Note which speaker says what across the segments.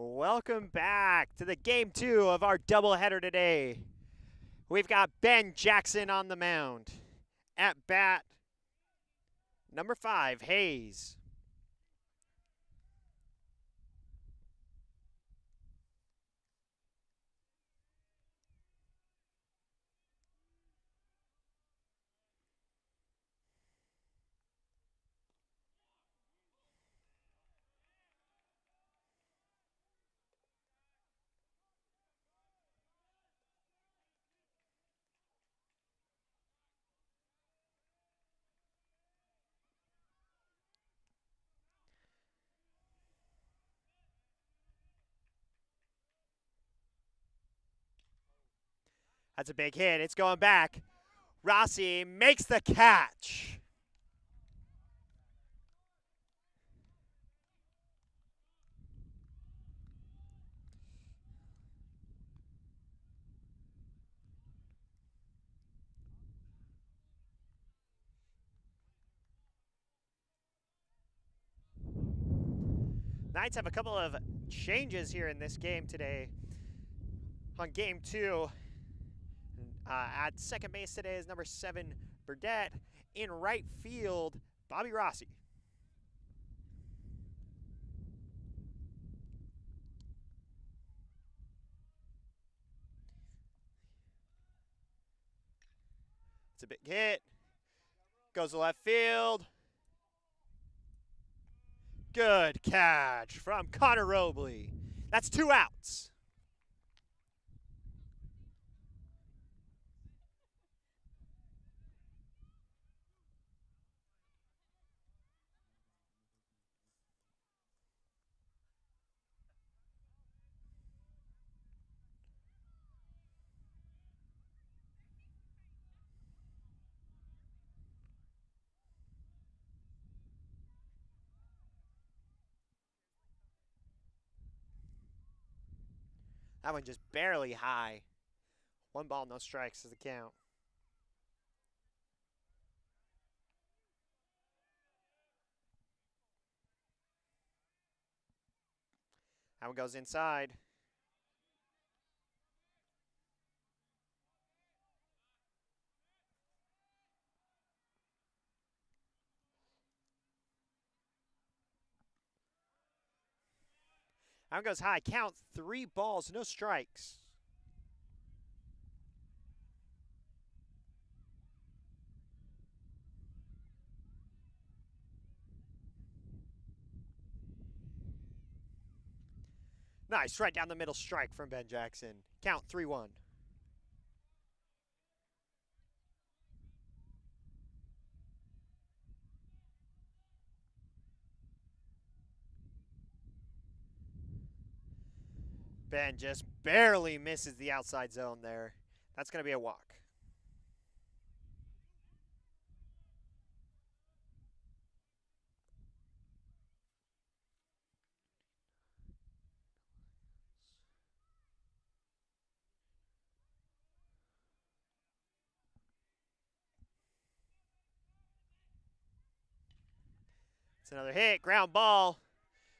Speaker 1: Welcome back to the game 2 of our doubleheader today. We've got Ben Jackson on the mound. At bat, number 5, Hayes. That's a big hit. It's going back. Rossi makes the catch. Knights have a couple of changes here in this game today. On game 2, at second base today is number 7, Burdette. In right field, Bobby Rossi. It's a big hit. Goes to left field. Good catch from Connor Robley. That's 2 outs. That one just barely high. 1 ball, no strikes is the count. That one goes inside. That one goes high. Count 3 balls, no strikes. Nice, right down the middle strike from Ben Jackson. Count 3-1. Ben just barely misses the outside zone there. That's going to be a walk. It's another hit, ground ball.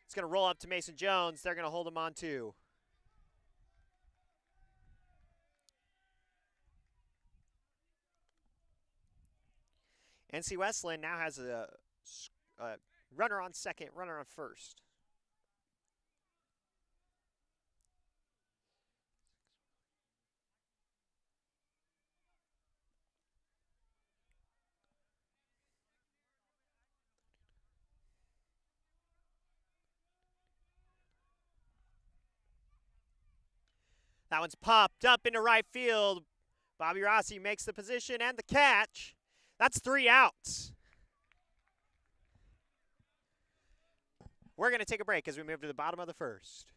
Speaker 1: It's going to roll up to Mason Jones. They're going to hold him on 2. NC Wesleyan now has a runner on second, runner on first. That one's popped up into right field. Bobby Rossi makes the position and the catch. That's 3 outs. We're going to take a break as we move to the bottom of the first.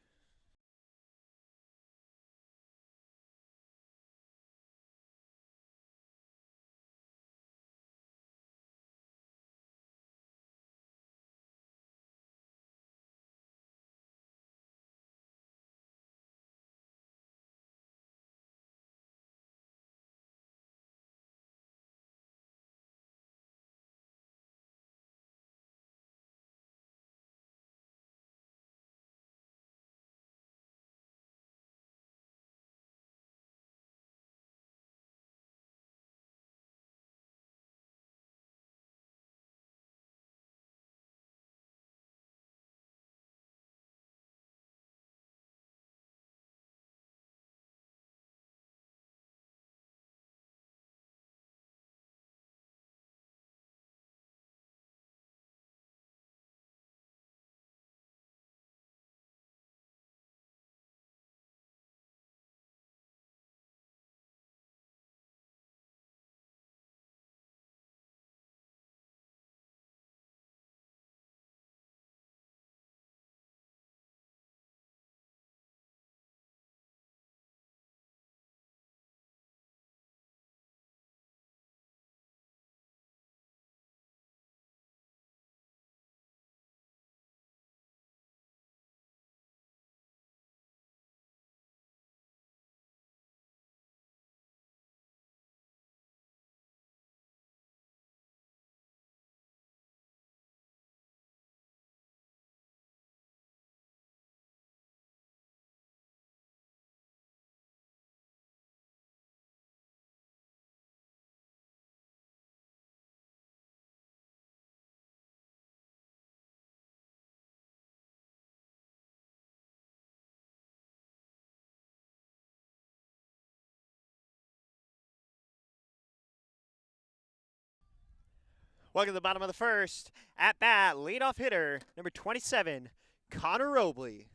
Speaker 1: Welcome to the bottom of the first. At bat, leadoff hitter, number 27, Connor Robley.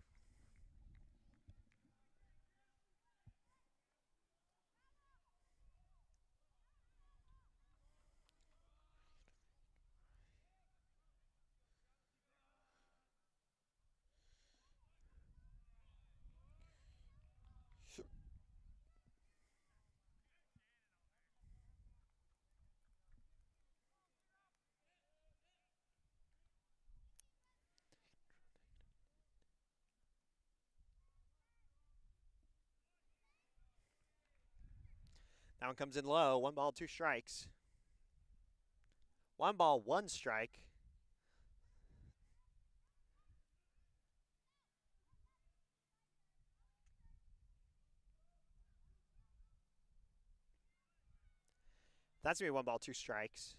Speaker 1: That one comes in low. 1 ball, 2 strikes. 1 ball, 1 strike. That's going to be 1 ball, 2 strikes.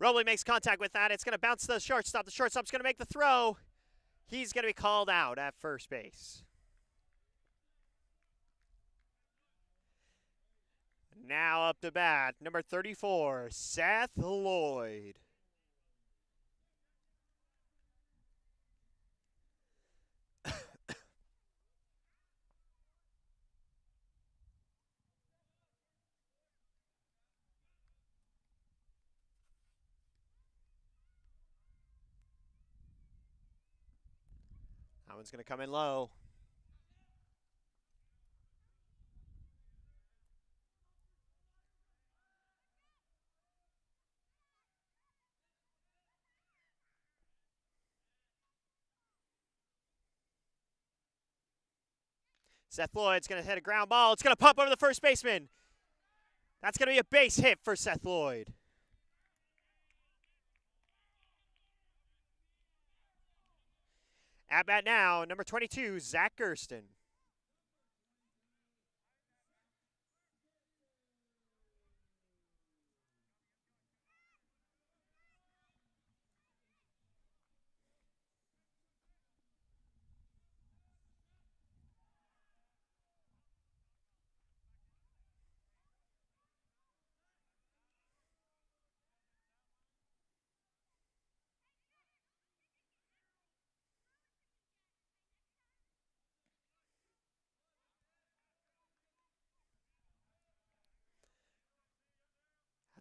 Speaker 1: Robley makes contact with that. It's going to bounce to the shortstop. The shortstop's going to make the throw. He's going to be called out at first base. Now up to bat, number 34, Seth Lloyd. That one's going to come in low. Seth Lloyd's going to hit a ground ball. It's going to pop over the first baseman. That's going to be a base hit for Seth Lloyd. At bat now, number 22, Zach Gersten.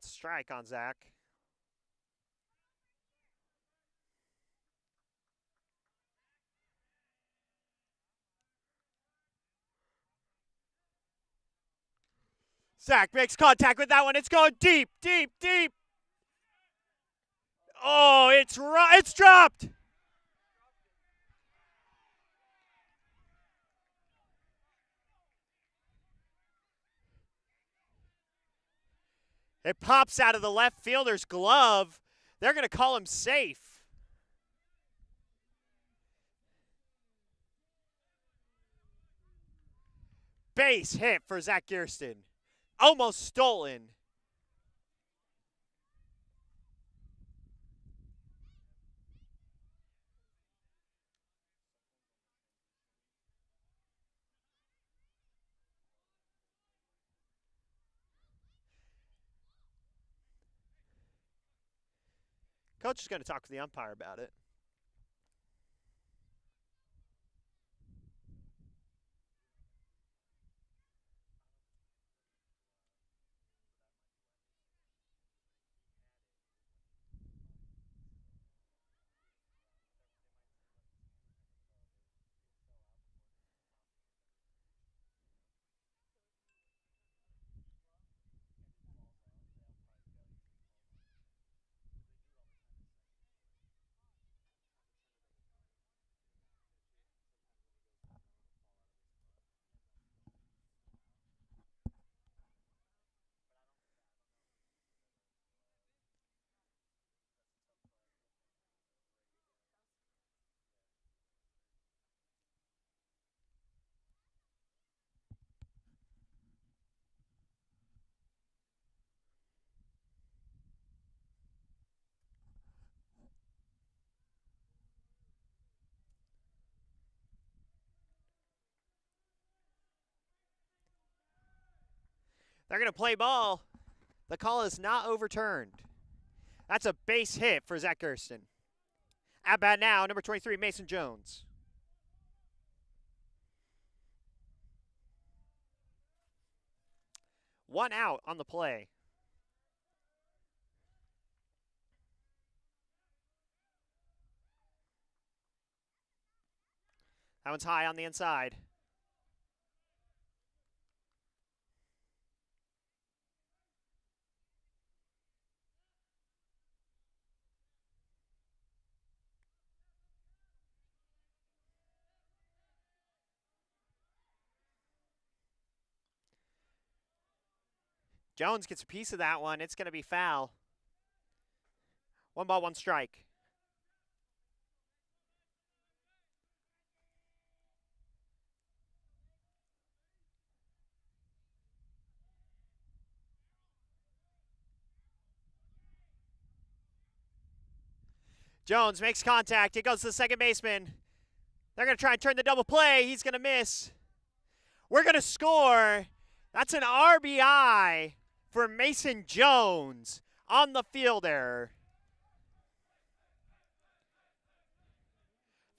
Speaker 1: That's a strike on Zach. Zach makes contact with that one. It's going deep, deep, deep. Oh, it's dropped. It pops out of the left fielder's glove. They're going to call him safe. Base hit for Zach Gersten. Almost stolen. Coach is going to talk to the umpire about it. They're going to play ball. The call is not overturned. That's a base hit for Zach Gersten. At bat now, number 23, Mason Jones. One out on the play. That one's high on the inside. Jones gets a piece of that one. It's going to be foul. 1 ball, 1 strike. Jones makes contact. It goes to the second baseman. They're going to try and turn the double play. He's going to miss. We're going to score. That's an RBI for Mason Jones on the field error.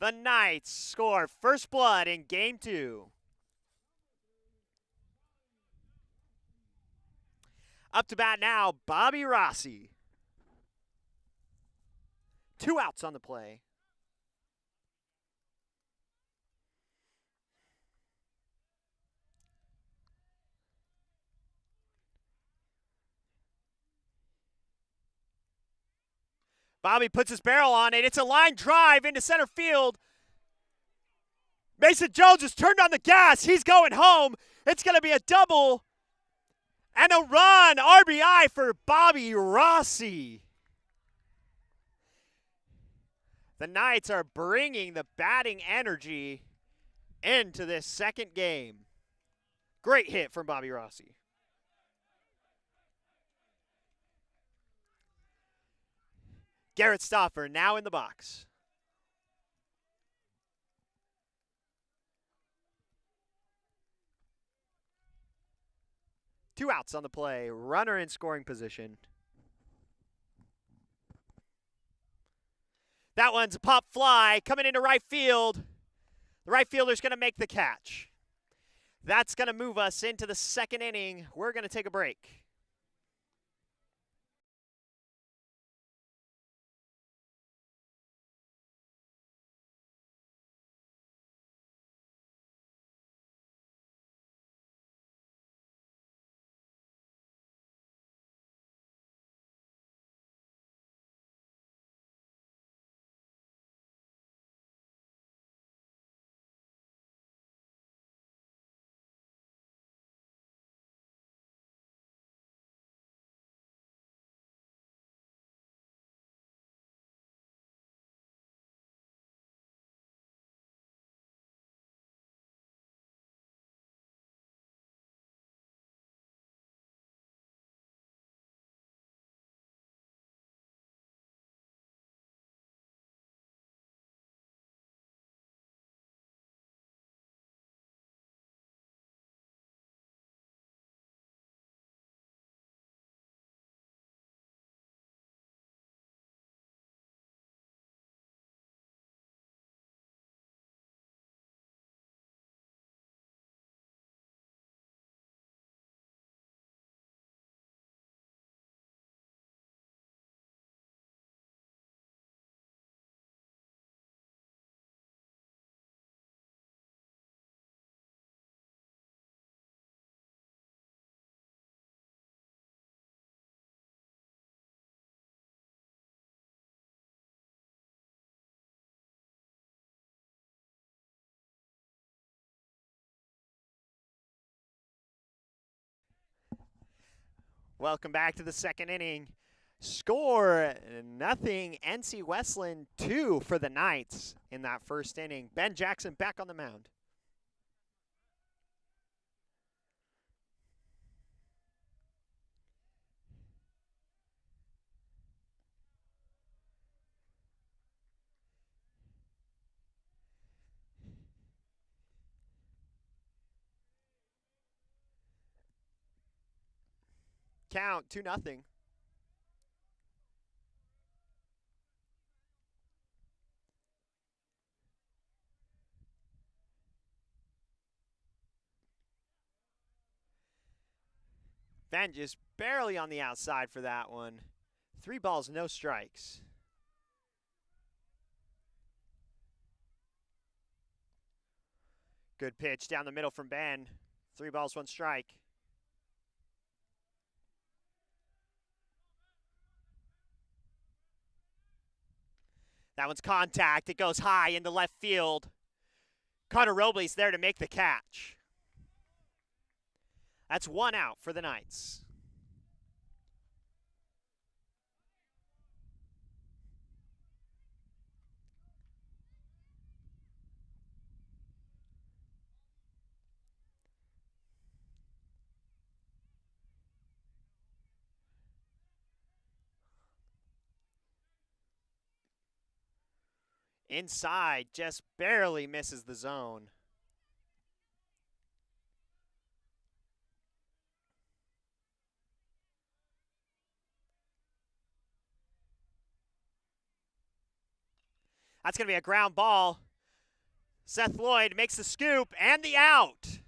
Speaker 1: The Knights score first blood in Game 2. Up to bat now, Bobby Rossi. 2 outs on the play. Bobby puts his barrel on it. It's a line drive into center field. Mason Jones has turned on the gas. He's going home. It's going to be a double and a run. RBI for Bobby Rossi. The Knights are bringing the batting energy into this second game. Great hit from Bobby Rossi. Garrett Stoffer now in the box. Two outs on the play. Runner in scoring position. That one's a pop fly coming into right field. The right fielder's going to make the catch. That's going to move us into the second inning. We're going to take a break. Welcome back to the second inning. Score nothing. NC Wesleyan 2 for the Knights in that first inning. Ben Jackson back on the mound. count, 2-0. Ben just barely on the outside for that one. 3 balls, no strikes. Good pitch down the middle from Ben. 3 balls, 1 strike. That one's contact. It goes high into left field. Carter Robles there to make the catch. That's 1 out for the Knights. Inside, just barely misses the zone. That's going to be a ground ball. Seth Lloyd makes the scoop and the out.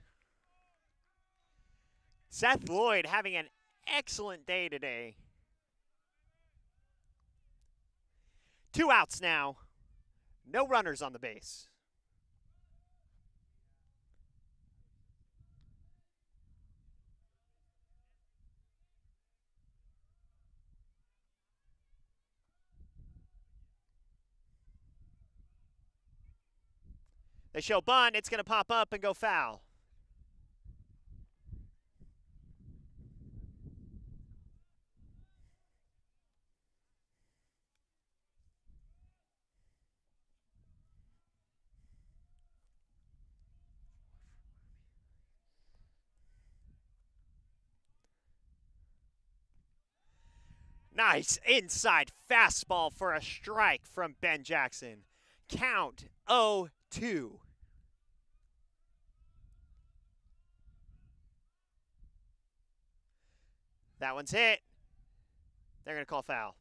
Speaker 1: Seth Lloyd having an excellent day today. 2 outs now. No runners on the base. They show bunt. It's going to pop up and go foul. Nice inside fastball for a strike from Ben Jackson. Count 0-2. That one's hit. They're going to call foul.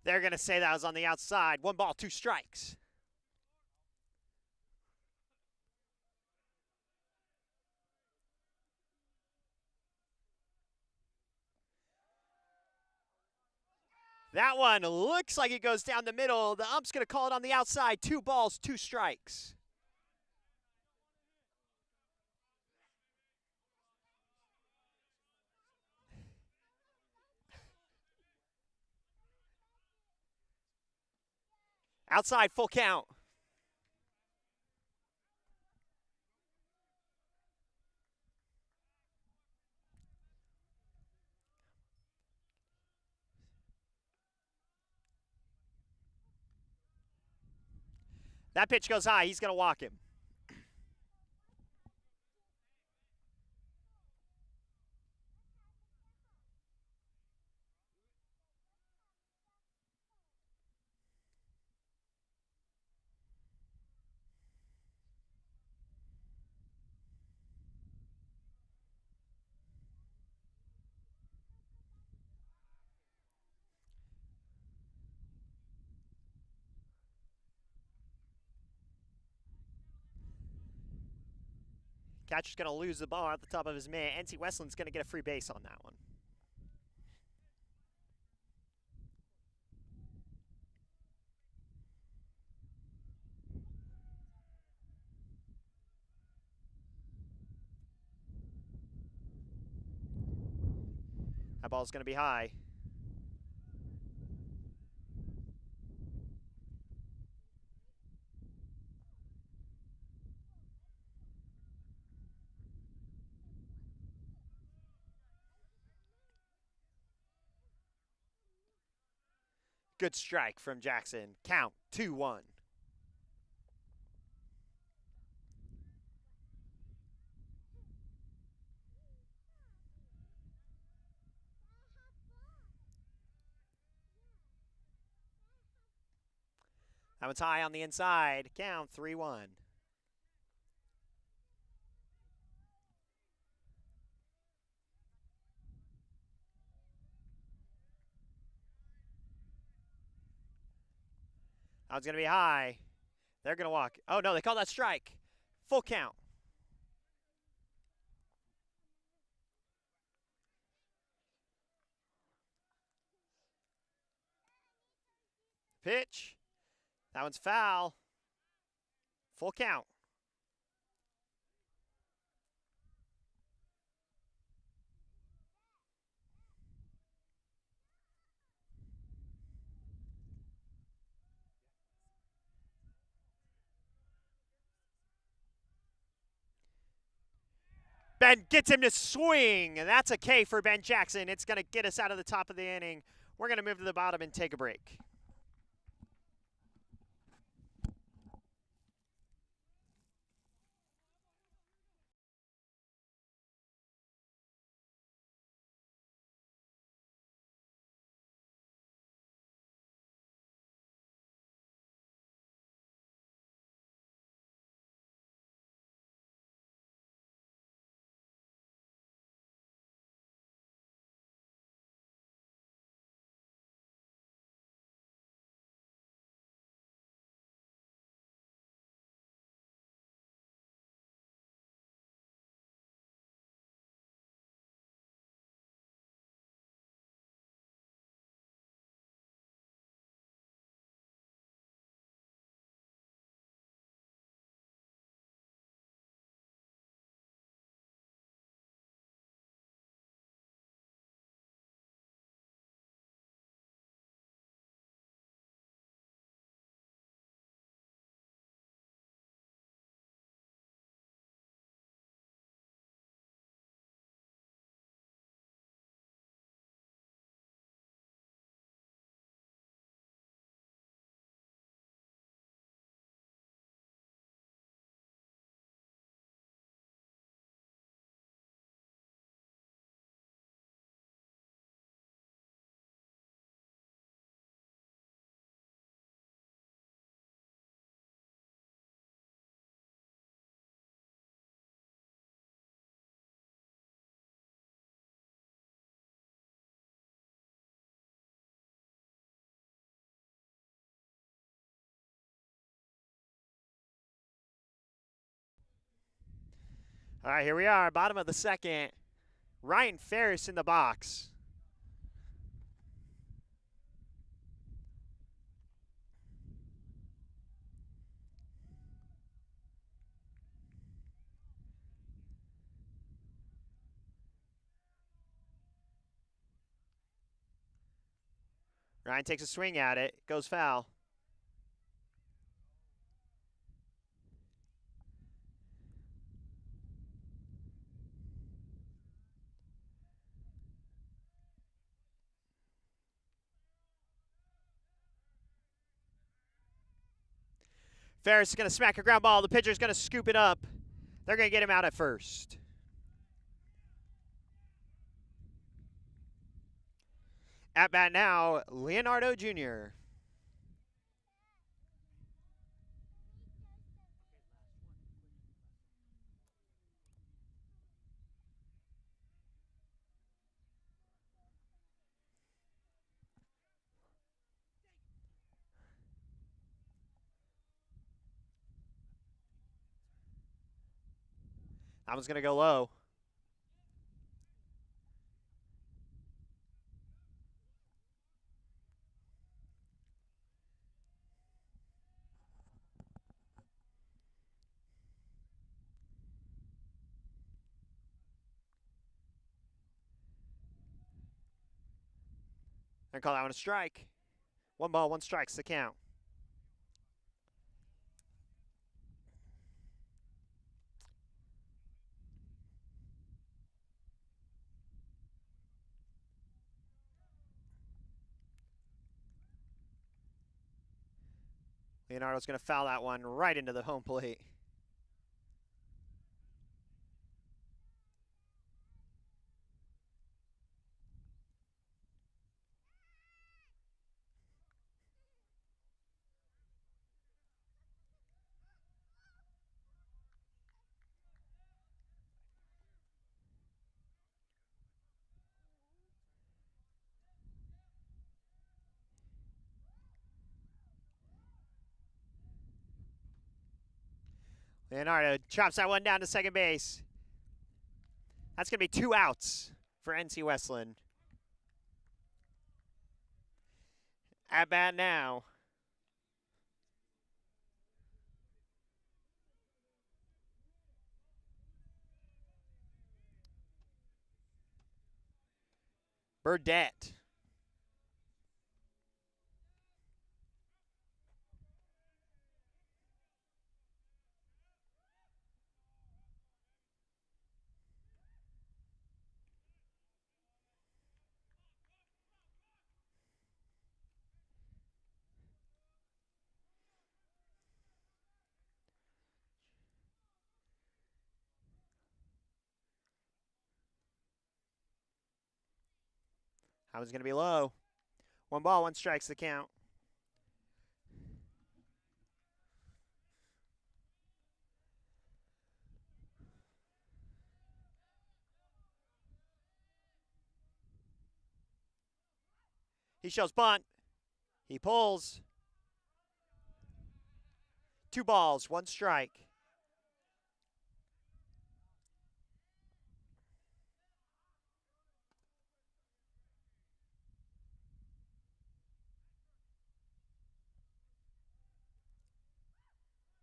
Speaker 1: They're going to say that was on the outside. 1 ball, 2 strikes. That one looks like it goes down the middle. The ump's going to call it on the outside. 2 balls, 2 strikes. Outside, full count. That pitch goes high. He's going to walk him. Catcher's going to lose the ball at the top of his mitt. NC Wesleyan's going to get a free base on that one. That ball's going to be high. Good strike from Jackson. Count 2-1. That one's high on the inside. Count 3-1. That one's going to be high. They're going to walk. Oh, no, they call that strike. Full count. Pitch. That one's foul. Full count. Ben gets him to swing, and that's a K for Ben Jackson. It's going to get us out of the top of the inning. We're going to move to the bottom and take a break. All right, here we are, bottom of the second. Ryan Ferris in the box. Ryan takes a swing at it, goes foul. Ferris is going to smack a ground ball. The pitcher's going to scoop it up. They're going to get him out at first. At bat now, Leonardo Jr. That one's going to go low. They're going to call that one a strike. 1 ball, 1 strike's the count. Leonardo's going to foul that one right into the home plate. Leonardo chops that one down to second base. That's going to be 2 outs for NC Wesleyan. At bat now. Burdett. That was going to be low. 1 ball, 1 strike's the count. He shows bunt. He pulls. 2 balls, 1 strike.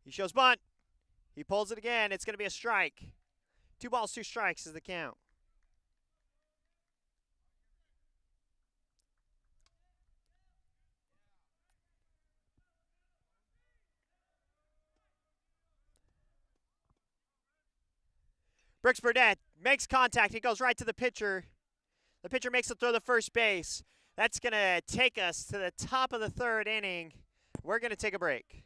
Speaker 1: He shows bunt. He pulls it again. It's going to be a strike. 2 balls, 2 strikes is the count. Brooks Burdett makes contact. He goes right to the pitcher. The pitcher makes a throw to first base. That's going to take us to the top of the 3rd inning. We're going to take a break.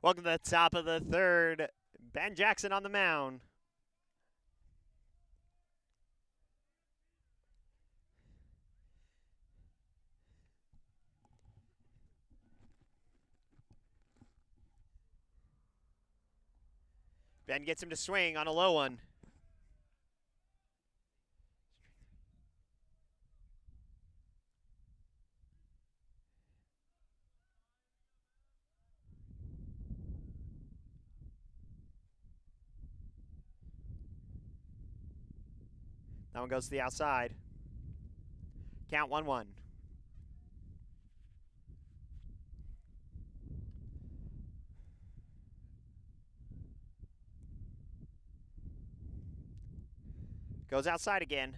Speaker 1: Welcome to the top of the 3rd. Ben Jackson on the mound. Ben gets him to swing on a low one. That one goes to the outside. Count 1-1. Goes outside again.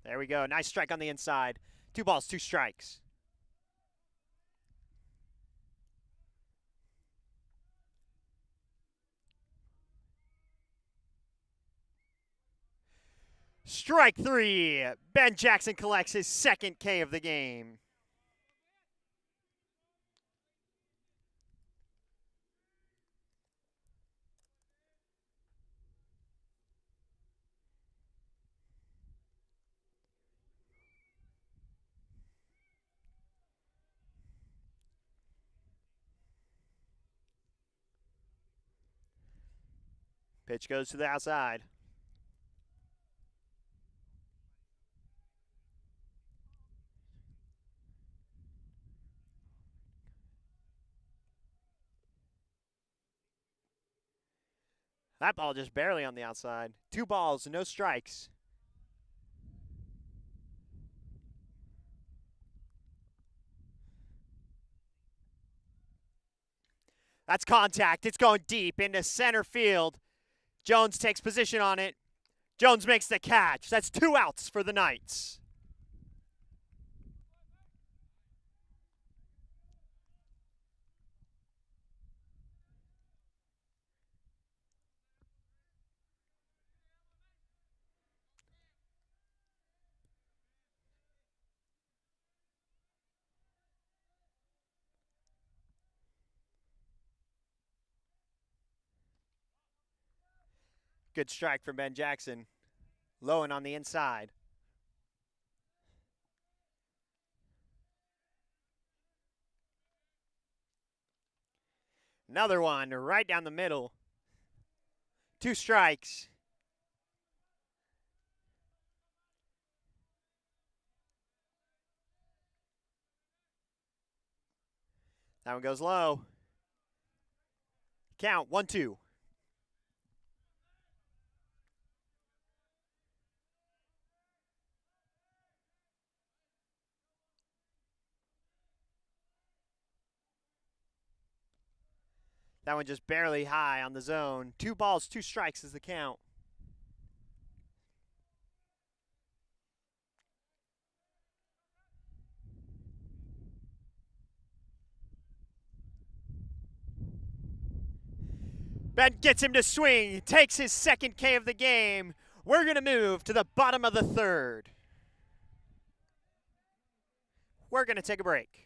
Speaker 1: There we go. Nice strike on the inside. 2 balls, 2 strikes. Strike 3. Ben Jackson collects his 2nd K of the game. Pitch goes to the outside. That ball just barely on the outside. 2 balls, no strikes. That's contact. It's going deep into center field. Jones takes position on it. Jones makes the catch. That's 2 outs for the Knights. Good strike from Ben Jackson. Low and on the inside. Another one right down the middle. 2 strikes. That one goes low. Count 1-2. That one just barely high on the zone. 2 balls, 2 strikes is the count. Ben gets him to swing, takes his second K of the game. We're going to move to the bottom of the 3rd. We're going to take a break.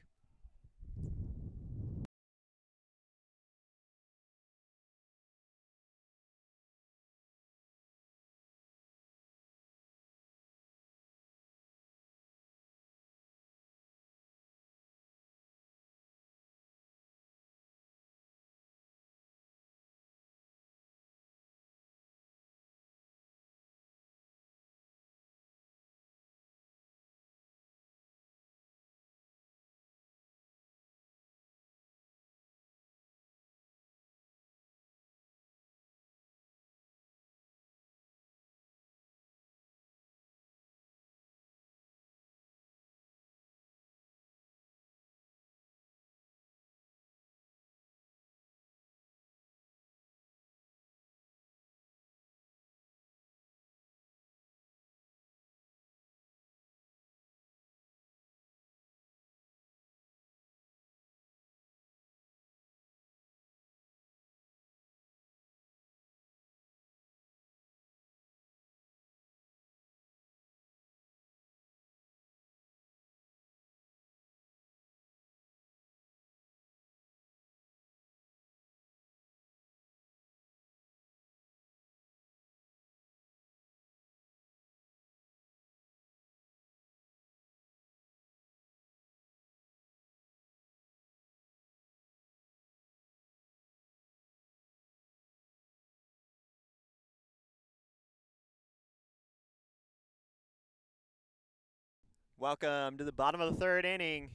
Speaker 1: Welcome to the bottom of the 3rd inning.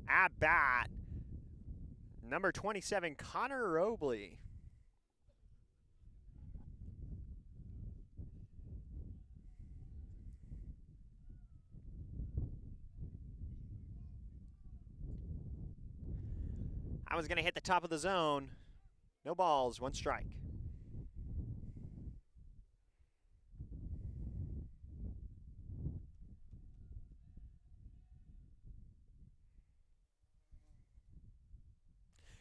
Speaker 1: At bat, number 27, Connor Robley. I was going to hit the top of the zone. No balls, 1 strike.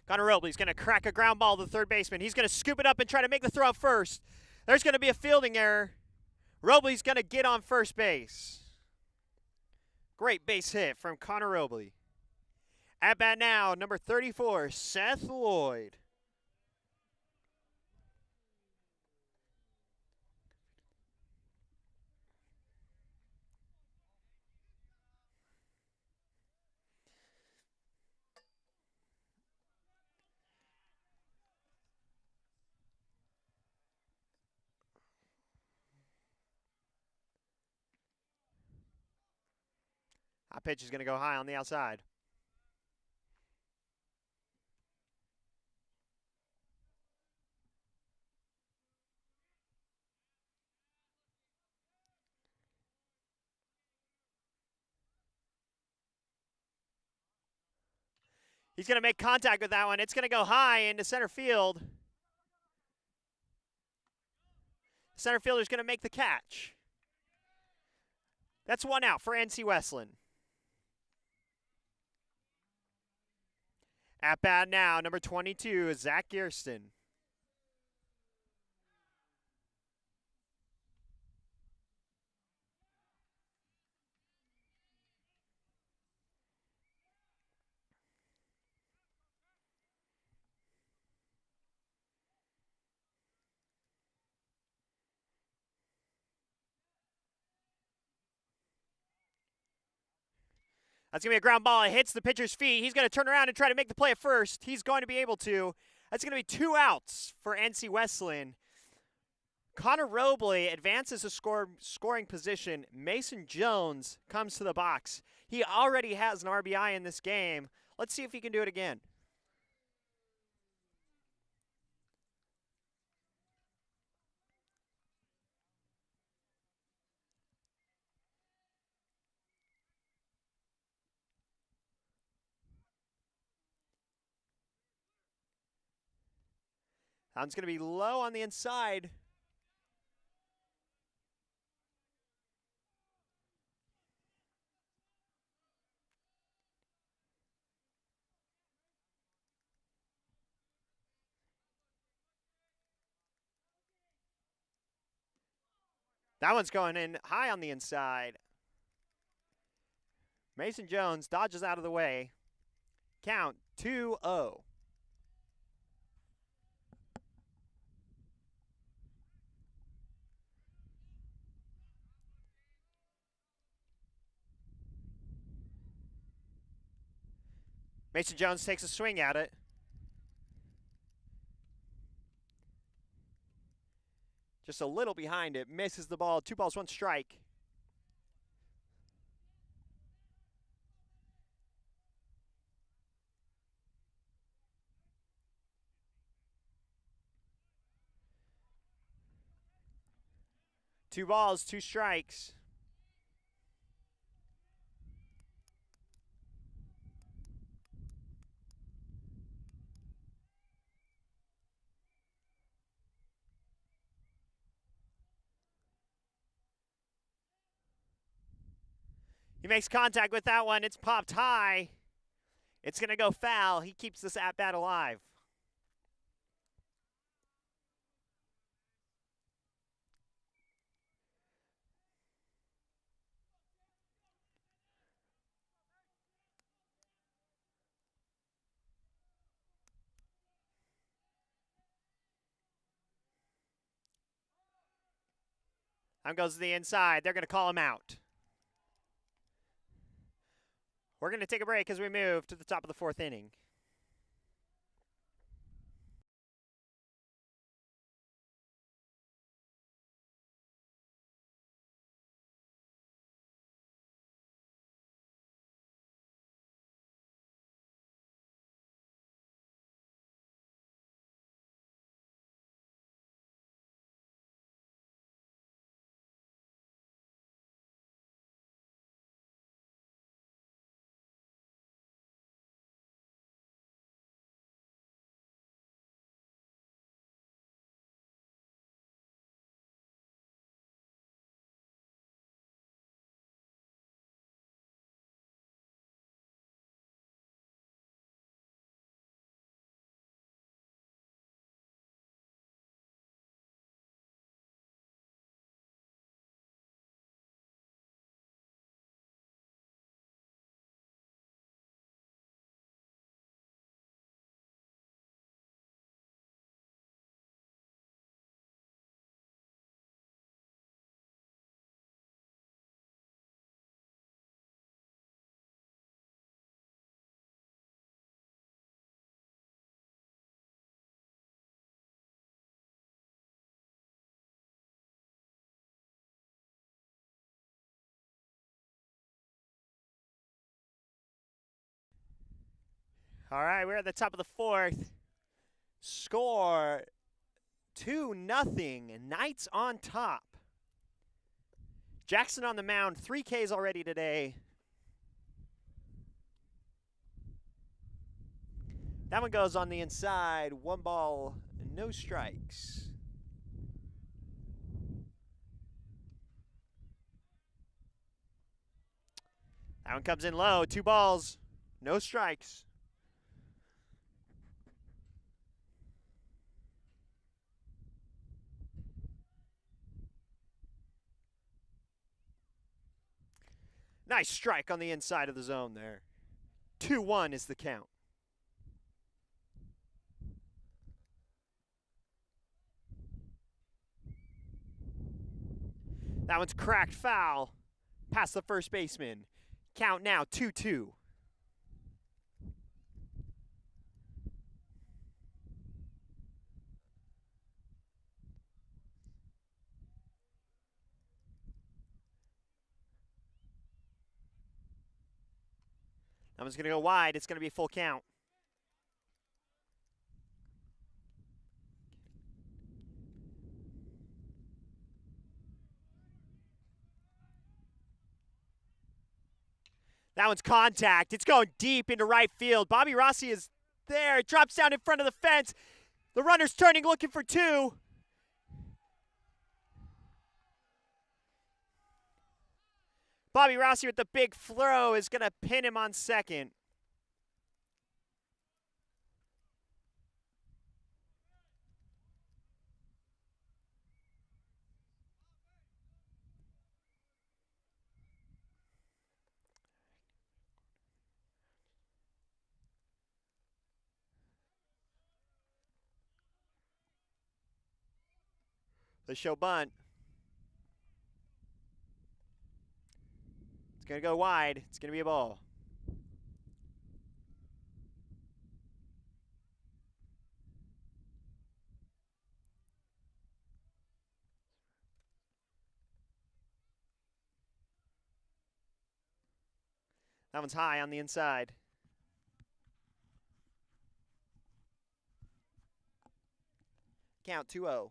Speaker 1: Connor Robley's going to crack a ground ball to the third baseman. He's going to scoop it up and try to make the throw out first. There's going to be a fielding error. Robley's going to get on first base. Great base hit from Connor Robley. At bat now, number 34, Seth Lloyd. Hot pitch is going to go high on the outside. He's going to make contact with that one. It's going to go high into center field. Center fielder's going to make the catch. That's one out for NC Wesleyan. At bat now, number 22 is Zach Gearston. That's going to be a ground ball. It hits the pitcher's feet. He's going to turn around and try to make the play at first. He's going to be able to. That's going to be 2 outs for NC Wesleyan. Connor Robley advances to scoring position. Mason Jones comes to the box. He already has an RBI in this game. Let's see if he can do it again. That one's going to be low on the inside. That one's going in high on the inside. Mason Jones dodges out of the way. Count 2-0. Mason Jones takes a swing at it. Just a little behind it. Misses the ball. 2 balls, 1 strike. Two balls, 2 strikes. He makes contact with that one. It's popped high. It's going to go foul. He keeps this at-bat alive. Time goes to the inside. They're going to call him out. We're going to take a break as we move to the top of the 4th inning. All right, we're at the top of the fourth. Score 2-0. Knights on top. Jackson on the mound, 3 Ks already today. That one goes on the inside. 1 ball, no strikes. That one comes in low. 2 balls, no strikes. Nice strike on the inside of the zone there. 2-1 is the count. That one's cracked foul past the first baseman. Count now 2-2. That one's going to go wide. It's going to be a full count. That one's contact. It's going deep into right field. Bobby Rossi is there. It drops down in front of the fence. The runner's turning, looking for 2. Bobby Rossi with the big throw is going to pin him on second. The show bunt. It's going to go wide. It's going to be a ball. That one's high on the inside. Count 2-0.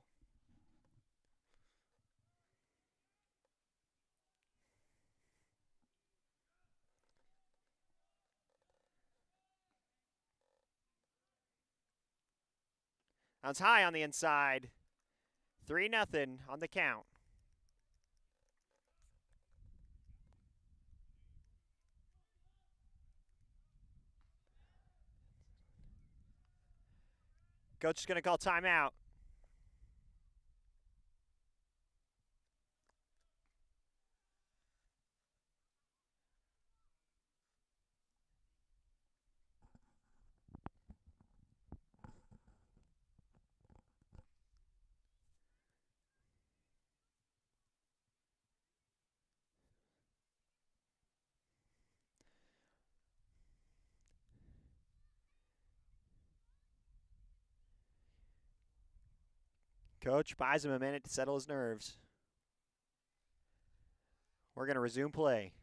Speaker 1: That one's high on the inside. 3-0 on the count. Coach is going to call timeout. Coach buys him a minute to settle his nerves. We're going to resume play.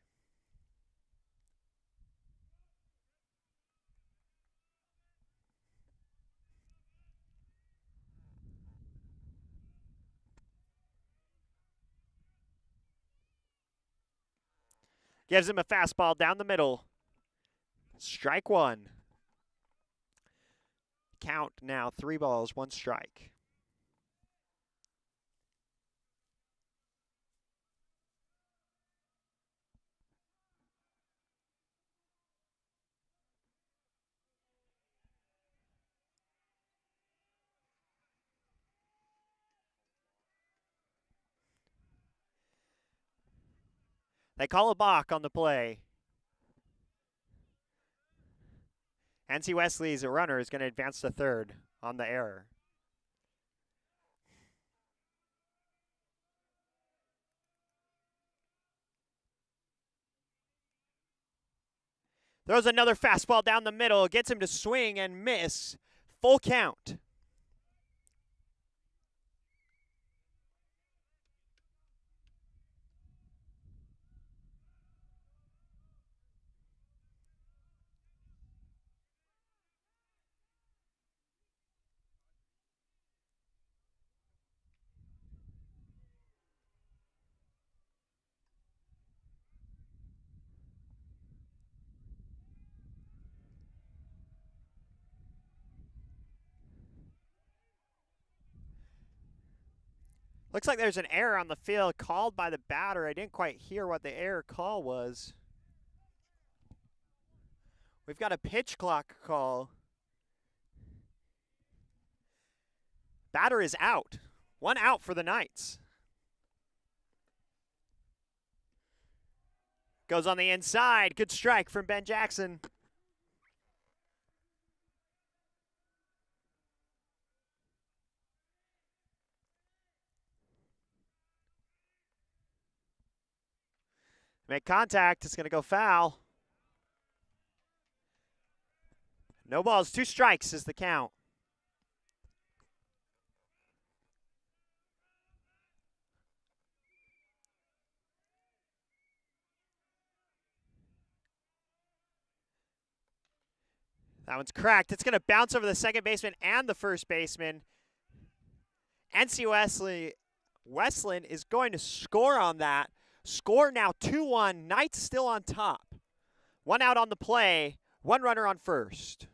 Speaker 1: Gives him a fastball down the middle. Strike 1. Count now 3 balls, 1 strike. They call a balk on the play. NC Wesley's runner is going to advance to third on the error. Throws another fastball down the middle, gets him to swing and miss. Full count. Looks like there's an error on the field called by the batter. I didn't quite hear what the error call was. We've got a pitch clock call. Batter is out. 1 out for the Knights. Goes on the inside. Good strike from Ben Jackson. Make contact. It's going to go foul. No balls, 2 strikes is the count. That one's cracked. It's going to bounce over the second baseman and the first baseman. NC Wesleyan is going to score on that. Score now 2-1. Knights still on top. 1 out on the play. 1 runner on first.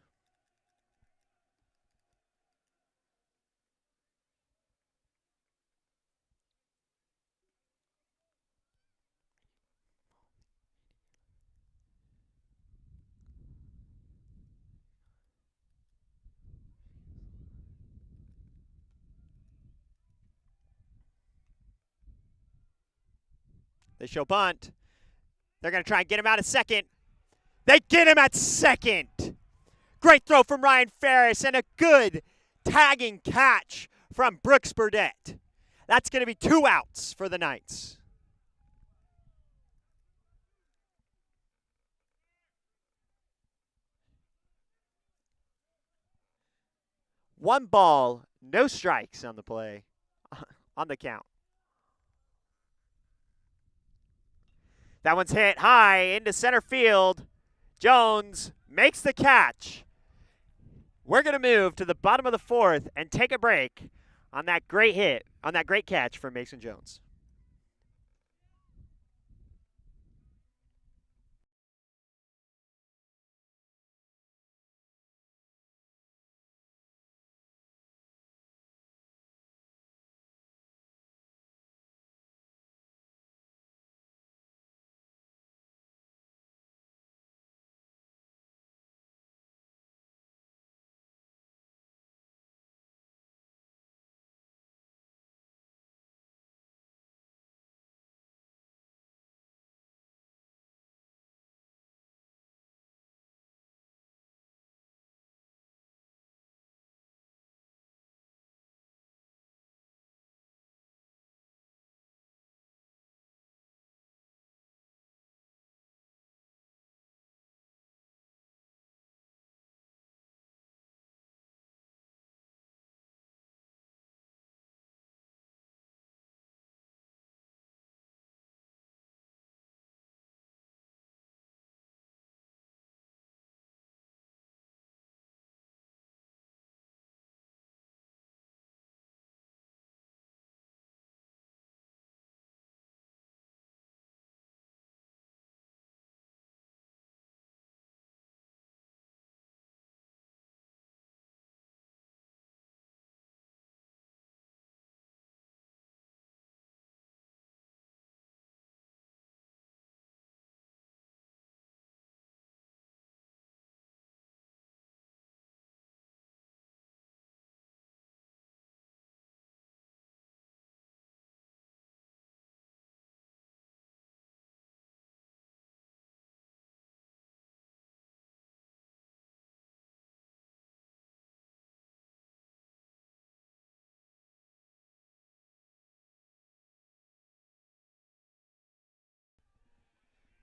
Speaker 1: They show bunt. They're going to try and get him out at second. They get him at second. Great throw from Ryan Ferris and a good tagging catch from Brooks Burdett. That's going to be 2 outs for the Knights. One ball, no strikes on the play, on the count. That one's hit high into center field. Jones makes the catch. We're going to move to the bottom of the 4th and take a break on that great hit, on that great catch from Mason Jones.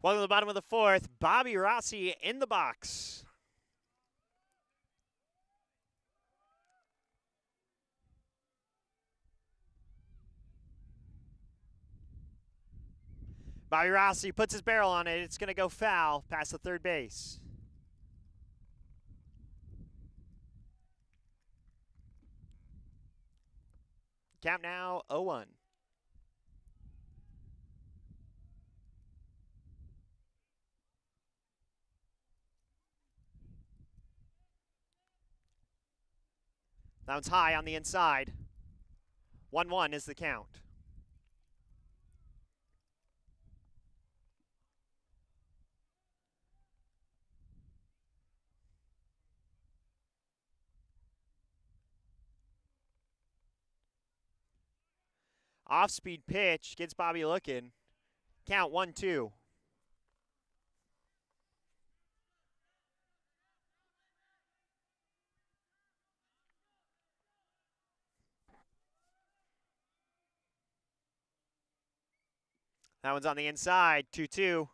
Speaker 1: Welcome to the bottom of the 4th. Bobby Rossi in the box. Bobby Rossi puts his barrel on it. It's going to go foul past the third base. Count now 0-1. That one's high on the inside. 1-1 is the count. Off-speed pitch gets Bobby looking. Count 1-2. That one's on the inside, 2-2.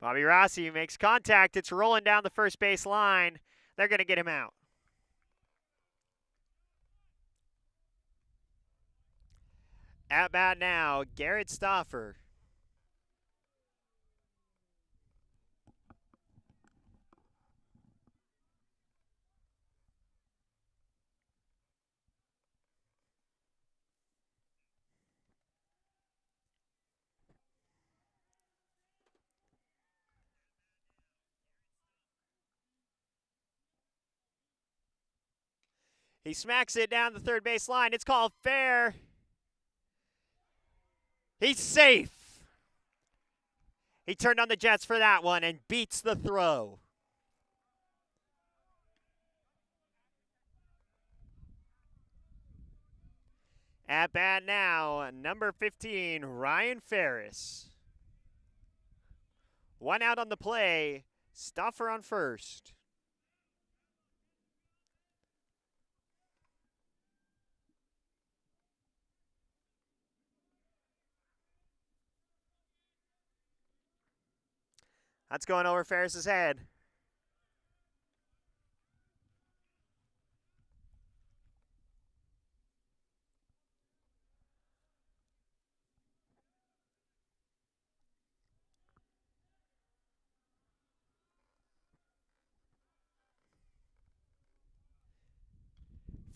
Speaker 1: Bobby Rossi makes contact. It's rolling down the first base line. They're going to get him out. At bat now, Garrett Stauffer. He smacks it down the third base line. It's called fair. He's safe. He turned on the Jets for that one and beats the throw. At bat now, number 15, Ryan Ferris. One out on the play. Stauffer on first. That's going over Ferris's head.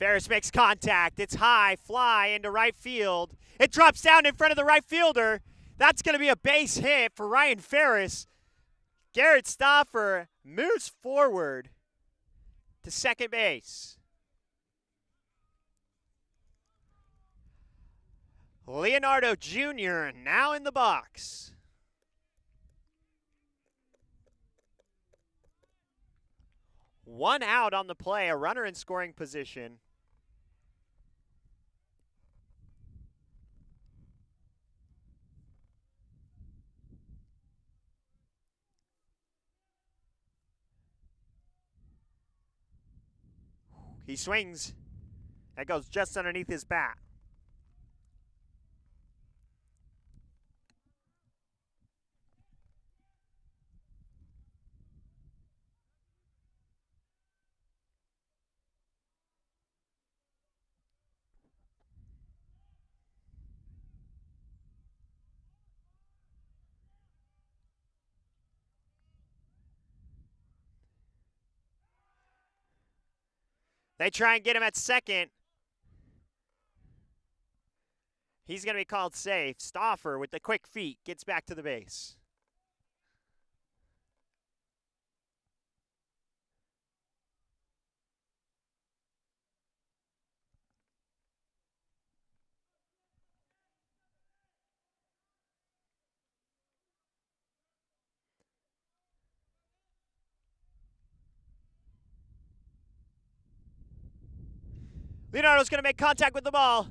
Speaker 1: Ferris makes contact. It's high, fly into right field. It drops down in front of the right fielder. That's going to be a base hit for Ryan Ferris. Garrett Stauffer moves forward to second base. Leonardo Jr. now in the box. One out on the play, a runner in scoring position. He swings. That goes just underneath his bat. They try and get him at second. He's going to be called safe. Stauffer with the quick feet gets back to the base. Leonardo's going to make contact with the ball.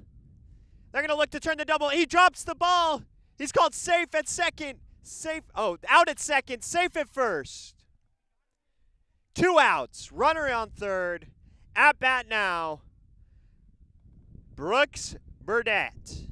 Speaker 1: They're going to look to turn the double. He drops the ball. He's called safe at second. Safe. Oh, out at second. Safe at first. 2 outs. Runner on third. At bat now, Brooks Burdett.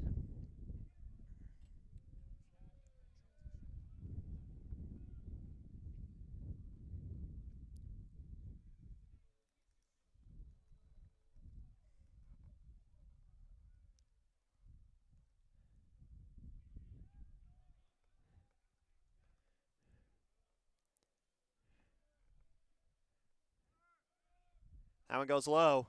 Speaker 1: That one goes low.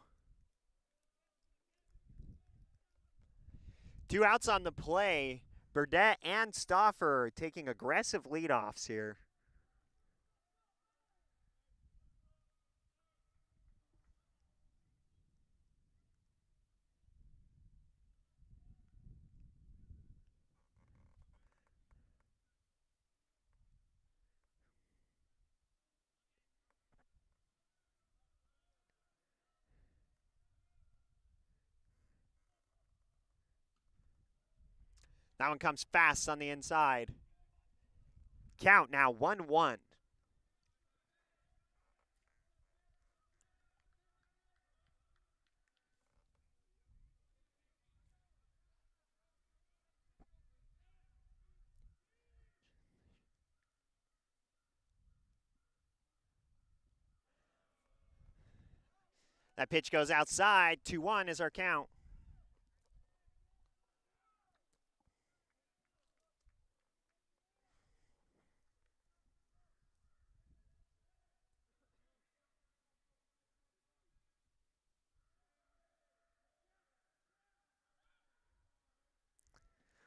Speaker 1: 2 outs on the play. Burdett and Stauffer taking aggressive leadoffs here. That one comes fast on the inside. Count now 1-1. That pitch goes outside. 2-1 is our count.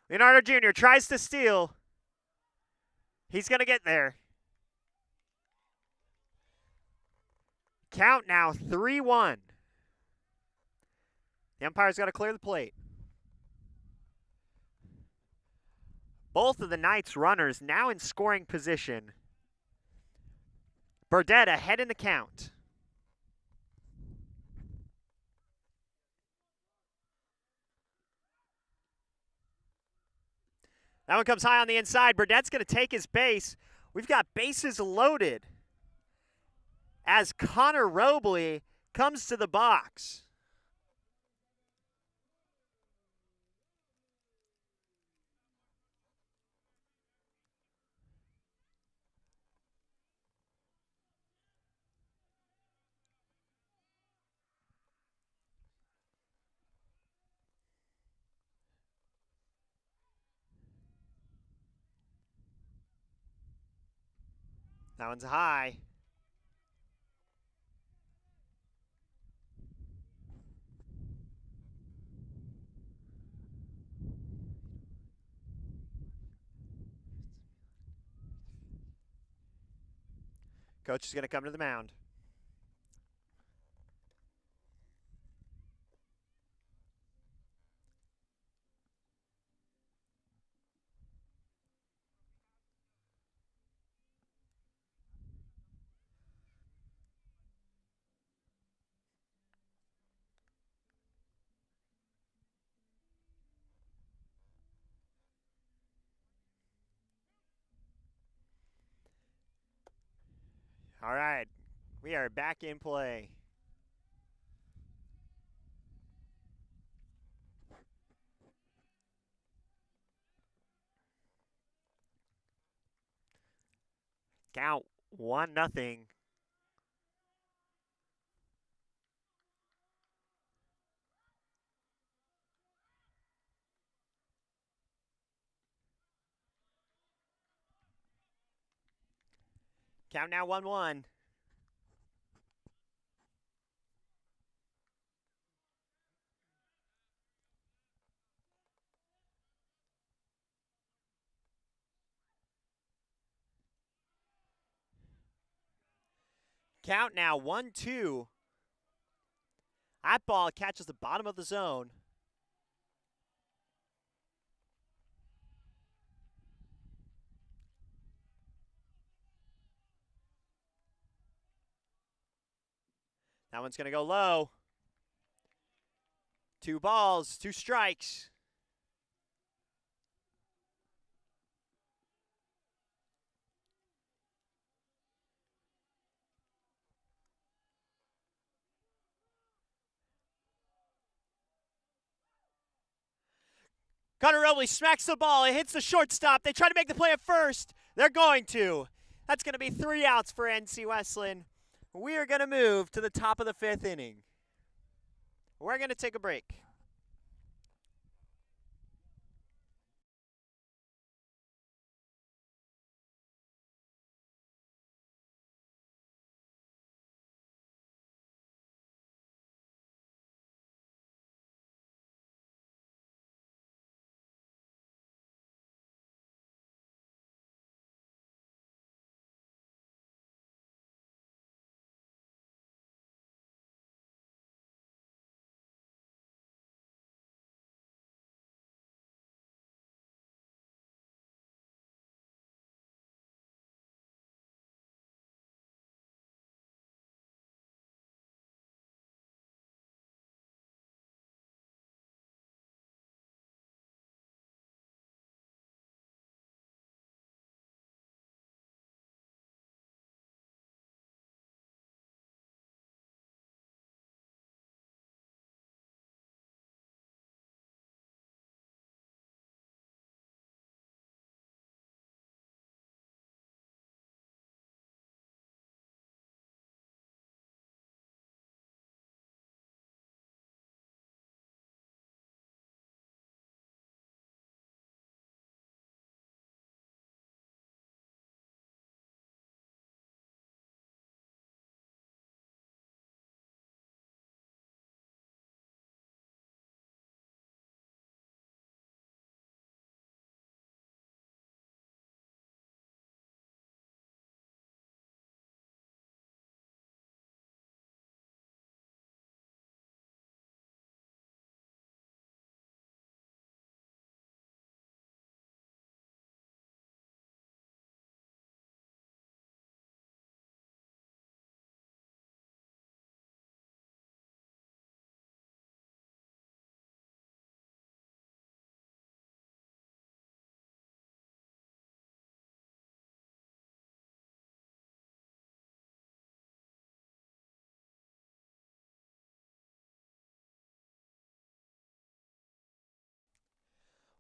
Speaker 1: Leonardo Jr. tries to steal. He's going to get there. Count now 3-1. The umpire's got to clear the plate. Both of the Knights runners now in scoring position. Burdett ahead in the count. That one comes high on the inside. Burdett's going to take his base. We've got bases loaded as Connor Robley comes to the box. That one's high. Coach is going to come to the mound. All right, we are back in play. Count 1-0. Count now 1-1. Count now 1-2. That ball catches the bottom of the zone. That one's going to go low. 2 balls, 2 strikes. Connor Robley smacks the ball. It hits the shortstop. They try to make the play at first. They're going to. That's going to be 3 outs for NC Wesleyan. We are going to move to the top of the 5th inning. We're going to take a break.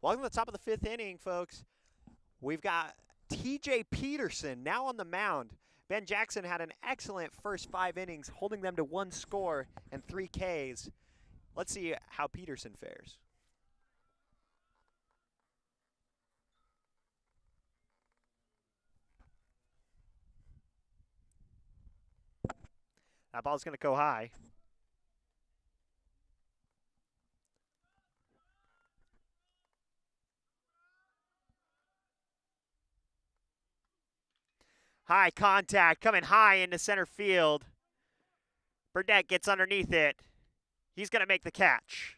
Speaker 1: Welcome to the top of the 5th inning, folks. We've got TJ Peterson now on the mound. Ben Jackson had an excellent first 5 innings, holding them to 1 score and 3 Ks. Let's see how Peterson fares. That ball's going to go high. High contact, coming high into center field. Burdett gets underneath it. He's going to make the catch.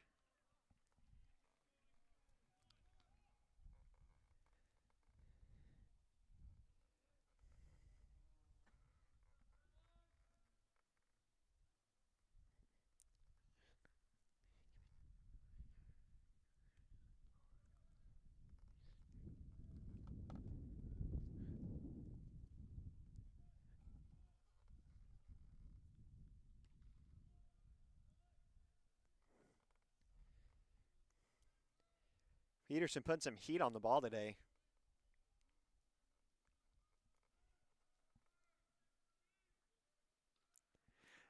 Speaker 1: Peterson putting some heat on the ball today.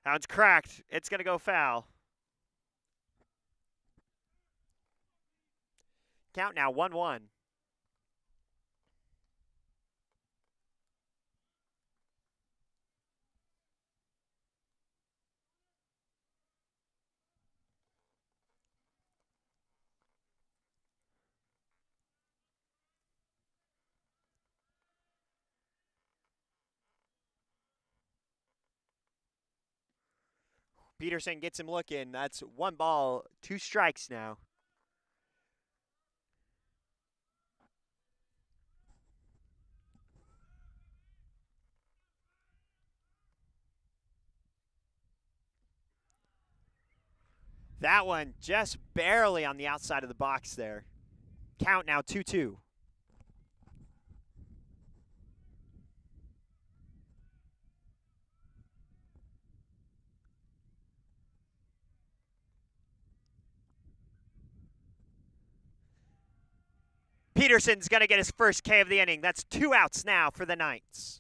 Speaker 1: That one's cracked. It's going to go foul. Count now 1-1. Peterson gets him looking. That's 1 ball, 2 strikes now. That one just barely on the outside of the box there. Count now 2-2. Peterson's going to get his first K of the inning. That's 2 outs now for the Knights.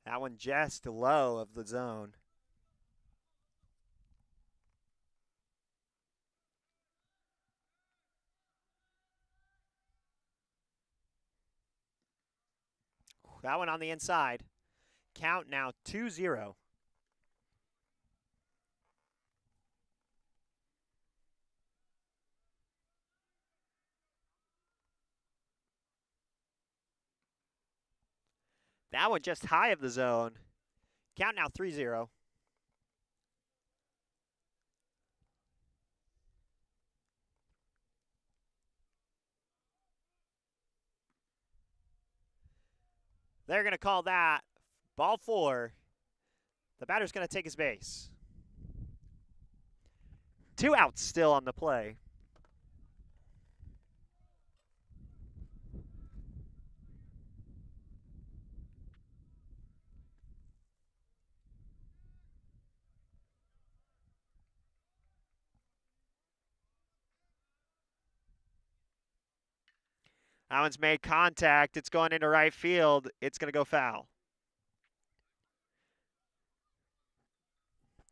Speaker 1: That one just low of the zone. That one on the inside. Count now 2-0. That one just high of the zone. Count now 3-0. They're going to call that ball 4. The batter's going to take his base. 2 outs still on the play. That one's made contact. It's going into right field. It's going to go foul.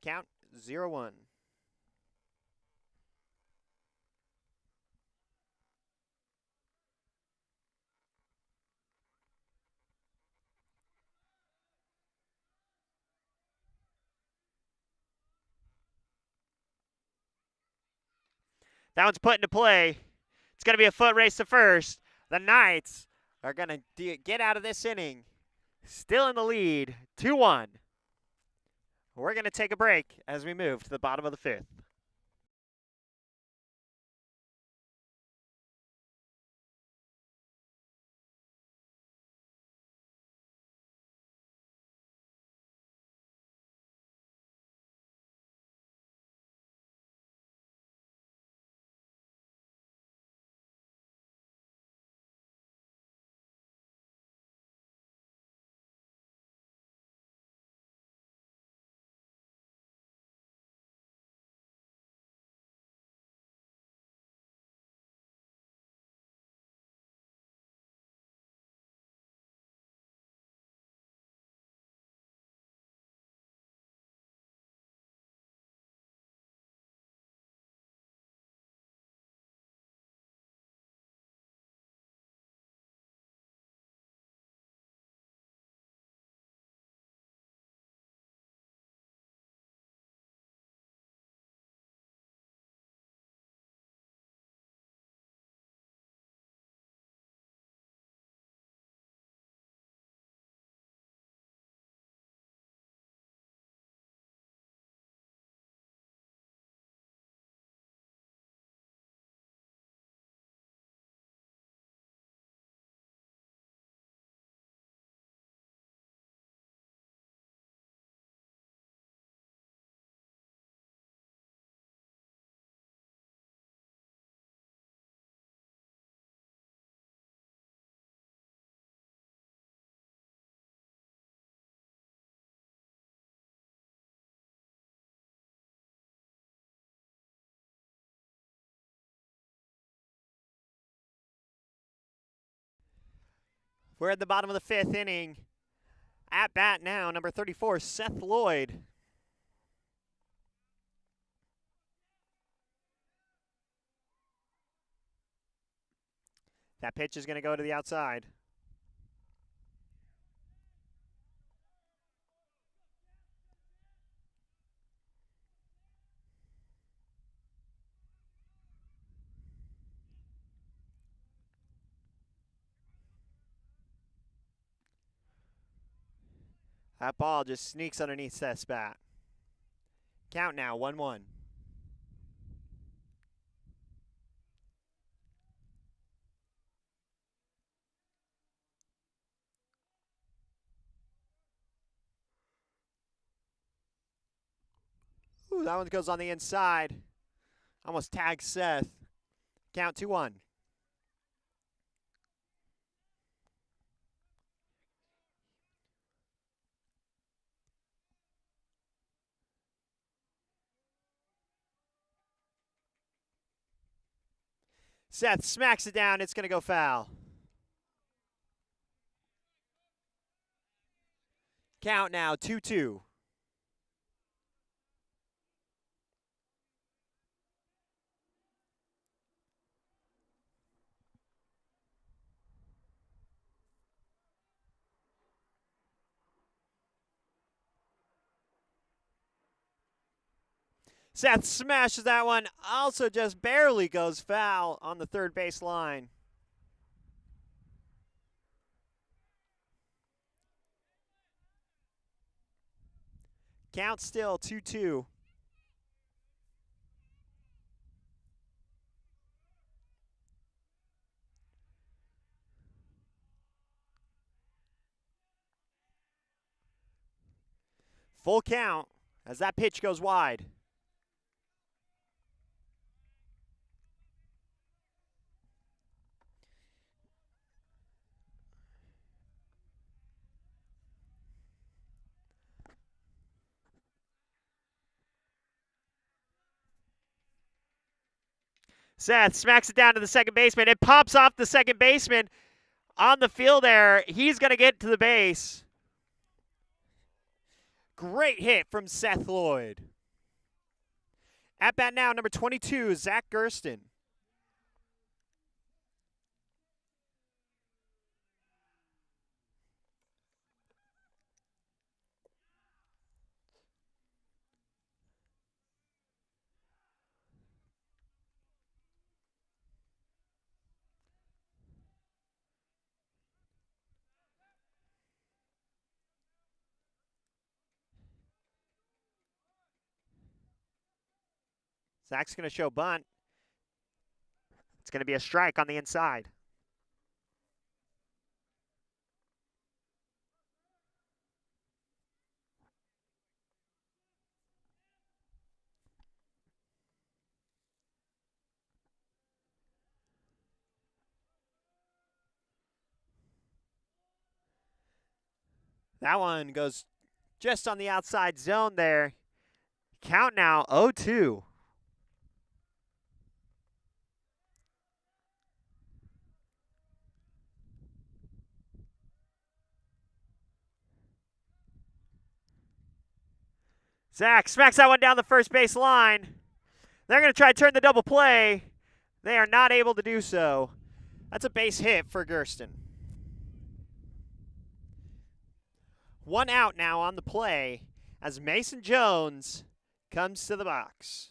Speaker 1: Count 0-1. That one's put into play. It's going to be a foot race to first. The Knights are going to get out of this inning. Still in the lead, 2-1. We're going to take a break as we move to the bottom of the 5th. We're at the bottom of the 5th inning. At bat now, number 34, Seth Lloyd. That pitch is going to go to the outside. That ball just sneaks underneath Seth's bat. Count now, 1-1. Ooh, that one goes on the inside. Almost tags Seth. Count 2-1. Seth smacks it down. It's going to go foul. Count now, 2-2. Seth smashes that one. Also just barely goes foul on the third base line. Count still 2-2. Full count as that pitch goes wide. Seth smacks it down to the second baseman. It pops off the second baseman on the field there. He's going to get to the base. Great hit from Seth Lloyd. At bat now, number 22, Zach Gersten. Zach's going to show bunt. It's going to be a strike on the inside. That one goes just on the outside zone there. Count now 0-2. Zach smacks that one down the first base line. They're going to try to turn the double play. They are not able to do so. That's a base hit for Gersten. 1 out now on the play as Mason Jones comes to the box.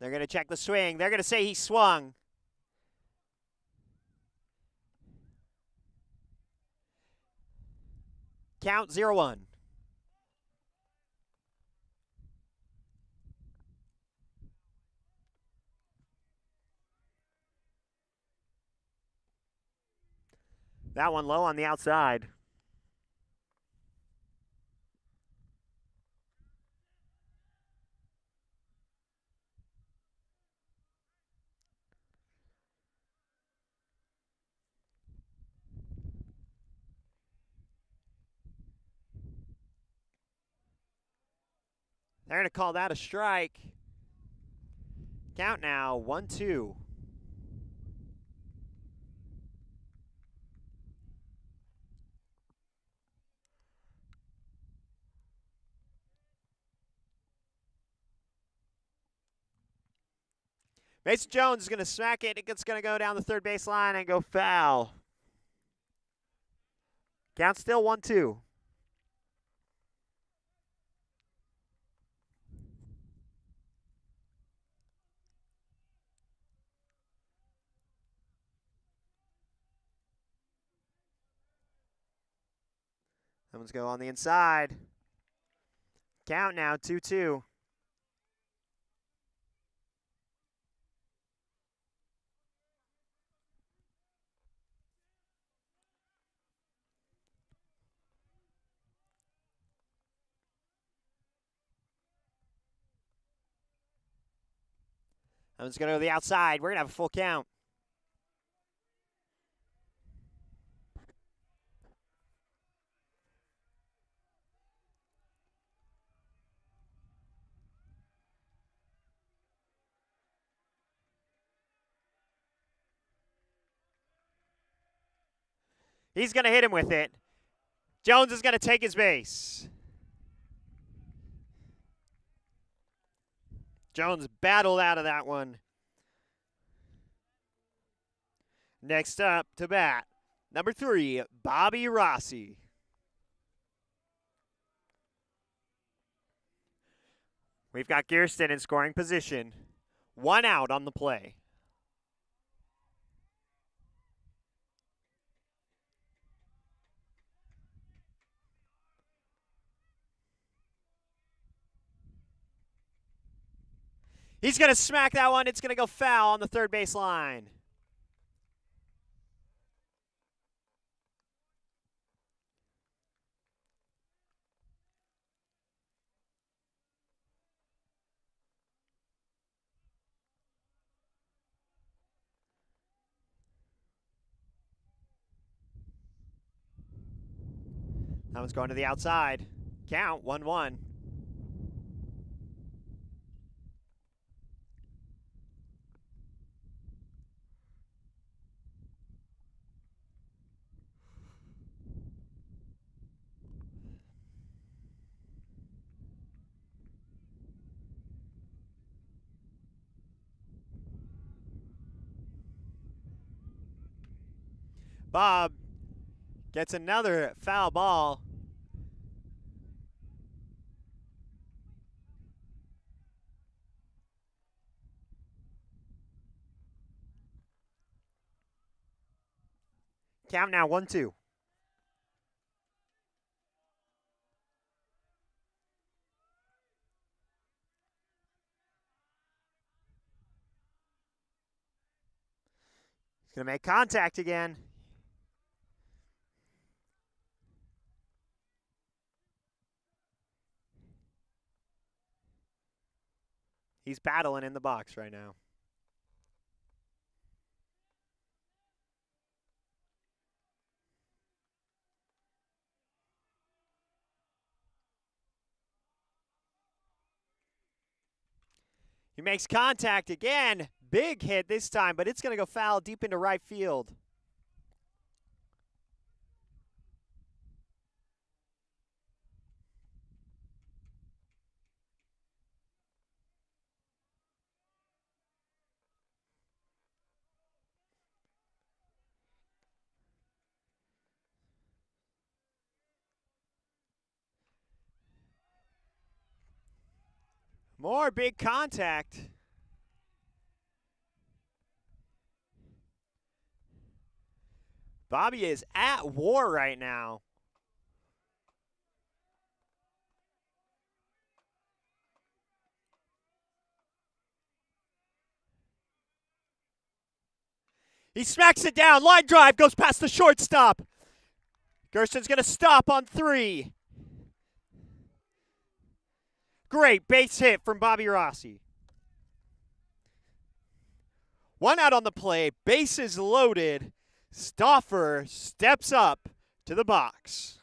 Speaker 1: They're going to check the swing. They're going to say he swung. Count 0-1. That one low on the outside. They're going to call that a strike. Count now, 1-2. Mason Jones is going to smack it. It's going to go down the third baseline and go foul. Count still 1-2. That one's going on the inside. Count now 2-2. That one's going to go to the outside. We're going to have a full count. He's going to hit him with it. Jones is going to take his base. Jones battled out of that one. Next up to bat, number 3, Bobby Rossi. We've got Gearston in scoring position. 1 out on the play. He's going to smack that one. It's going to go foul on the third base line. That one's going to the outside. Count 1-1. Bob gets another foul ball. Count now 1-2. He's going to make contact again. He's battling in the box right now. He makes contact again. Big hit this time, but it's going to go foul deep into right field. More big contact. Bobby is at war right now. He smacks it down. Line drive goes past the shortstop. Gerston's going to stop on 3. Great base hit from Bobby Rossi. 1 out on the play. Bases loaded. Stauffer steps up to the box.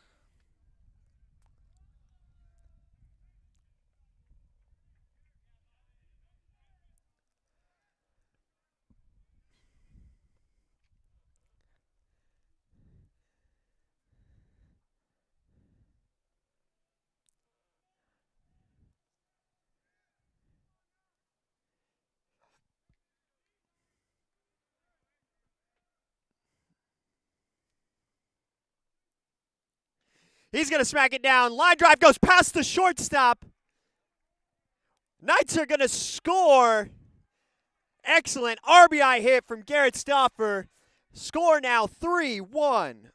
Speaker 1: He's going to smack it down. Line drive goes past the shortstop. Knights are going to score. Excellent RBI hit from Garrett Stauffer. Score now 3-1.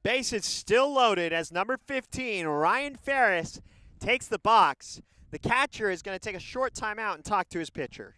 Speaker 1: Bases still loaded as number 15, Ryan Ferris, takes the box. The catcher is going to take a short timeout and talk to his pitcher.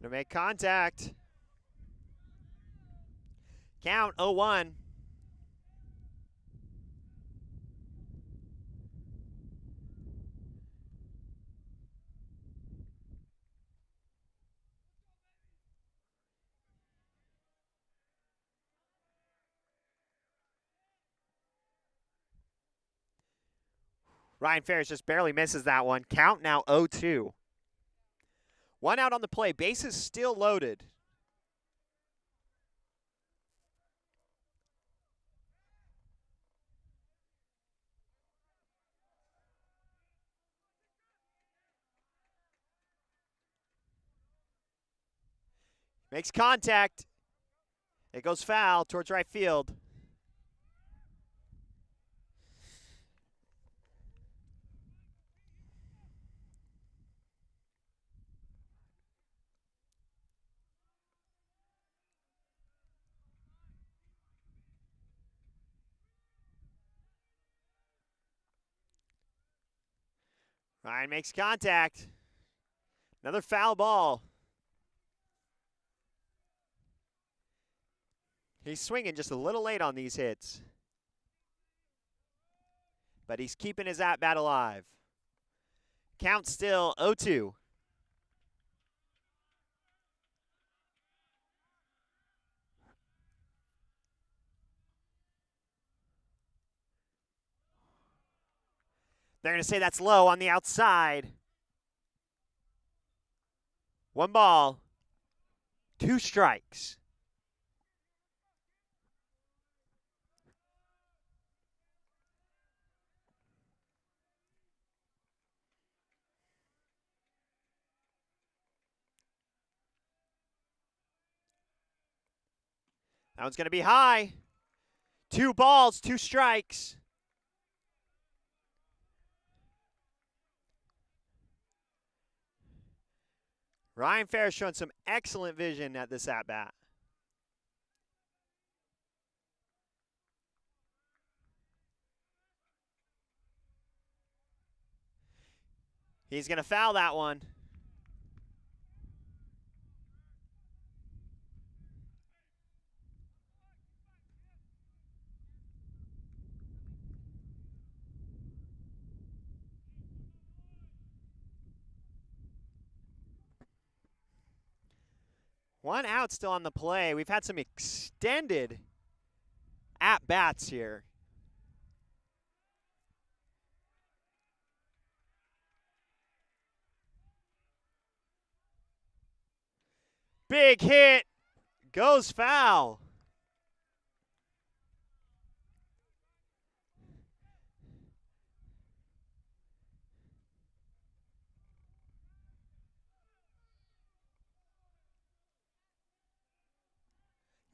Speaker 1: Gonna make contact. Count 0-1. Ryan Ferris just barely misses that one. Count now 0-2. One out on the play. Bases still loaded. Makes contact. It goes foul towards right field. Ryan makes contact. Another foul ball. He's swinging just a little late on these hits. But he's keeping his at-bat alive. Count still 0-2. They're going to say that's low on the outside. 1 ball, 2 strikes. That one's going to be high. 2 balls, 2 strikes. Ryan Ferris showing some excellent vision at this at-bat. He's going to foul that one. One out still on the play. We've had some extended at-bats here. Big hit. Goes foul.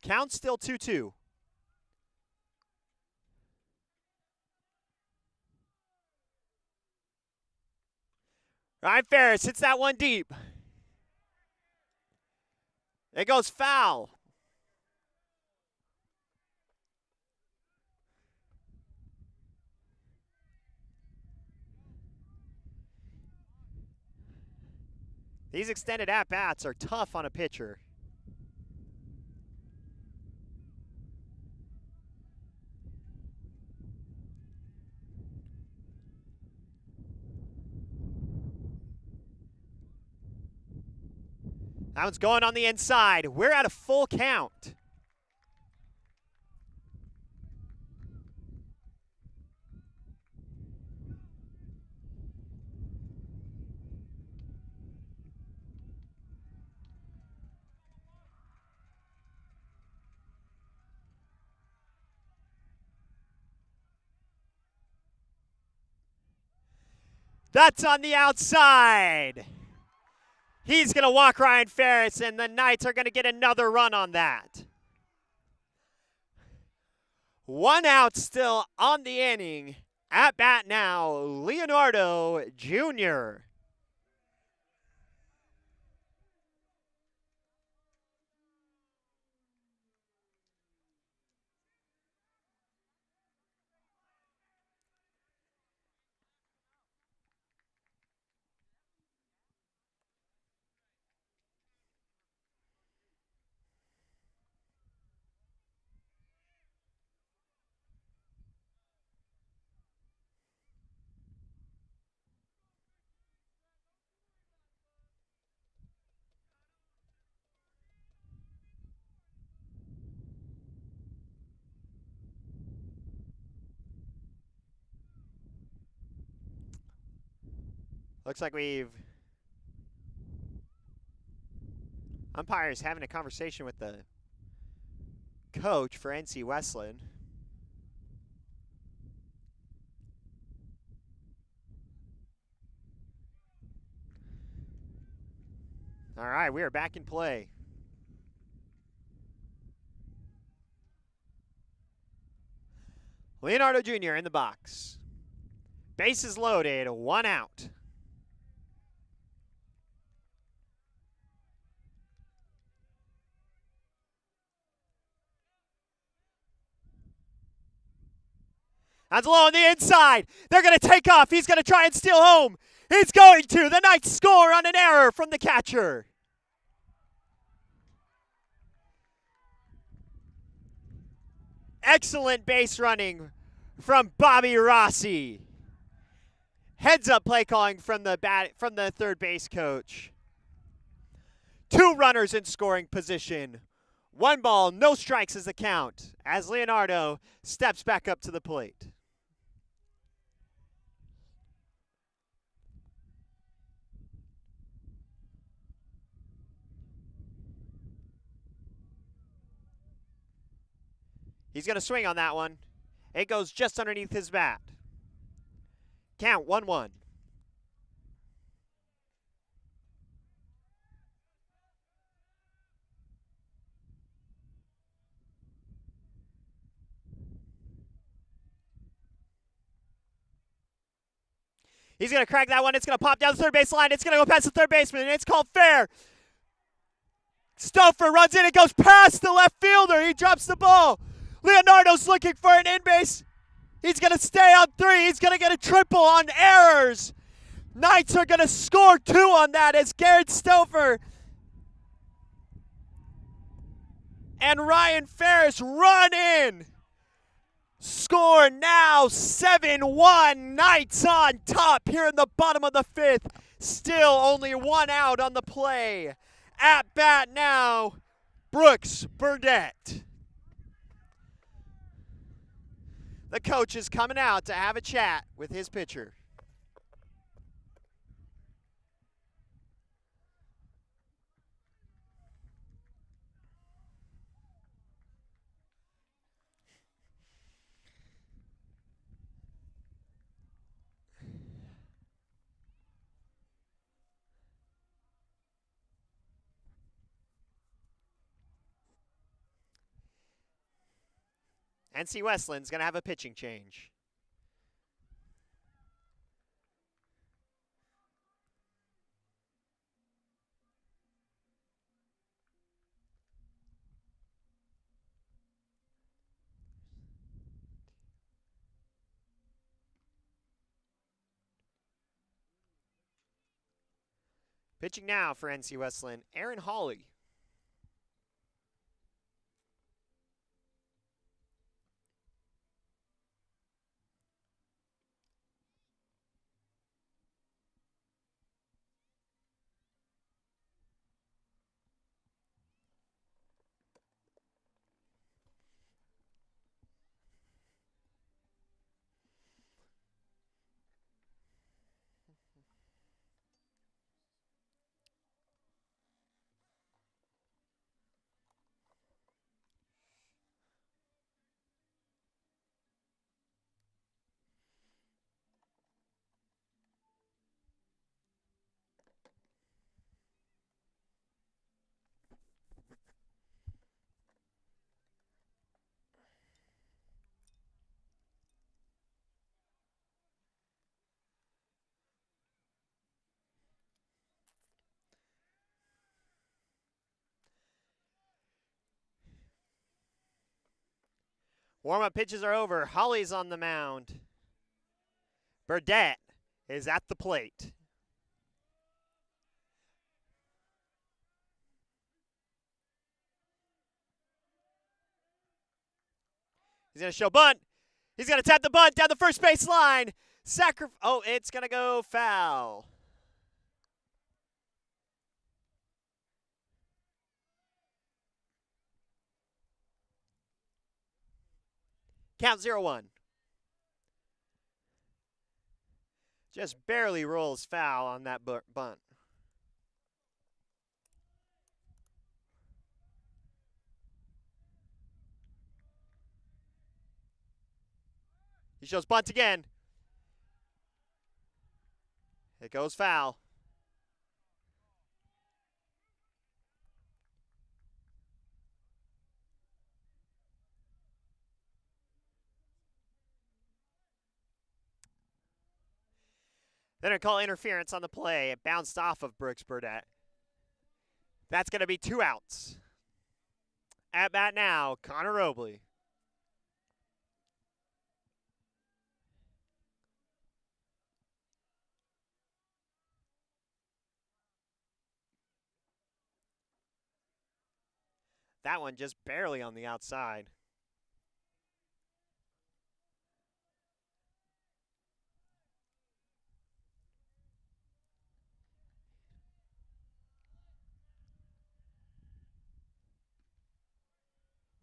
Speaker 1: Count still 2-2. Ryan Ferris hits that one deep. It goes foul. These extended at-bats are tough on a pitcher. That one's going on the inside. We're at a full count. That's on the outside. He's going to walk Ryan Ferris, and the Knights are going to get another run on that. 1 out still on the inning. At bat now, Leonardo Jr. Looks like umpires having a conversation with the coach for NC Wesleyan. All right, we are back in play. Leonardo Jr. in the box. Bases loaded, 1 out. That's low on the inside. They're going to take off. He's going to try and steal home. He's going to. The Knights score on an error from the catcher. Excellent base running from Bobby Rossi. Heads up play calling from the third base coach. 2 runners in scoring position. 1 ball, no strikes is the count as Leonardo steps back up to the plate. He's going to swing on that one. It goes just underneath his bat. Count 1-1. He's going to crack that one. It's going to pop down the third base line. It's going to go past the third baseman, and it's called fair. Stouffer runs in. It goes past the left fielder. He drops the ball. Leonardo's looking for an in-base. He's going to stay on 3. He's going to get a triple on errors. Knights are going to score 2 on that as Garrett Stouffer and Ryan Ferris run in. Score now 7-1. Knights on top here in the bottom of the 5th. Still only 1 out on the play. At bat now, Brooks Burdett. The coach is coming out to have a chat with his pitcher. NC Wesleyan's going to have a pitching change. Pitching now for NC Wesleyan, Aaron Hawley. Warm-up pitches are over. Hawley's on the mound. Burdett is at the plate. He's going to show bunt. He's going to tap the bunt down the first base line. Oh, it's going to go foul. Count 0-1. Just barely rolls foul on that bunt. He shows bunt again. It goes foul. They're going to call interference on the play. It bounced off of Brooks Burdett. That's going to be 2 outs. At bat now, Connor Robley. That one just barely on the outside.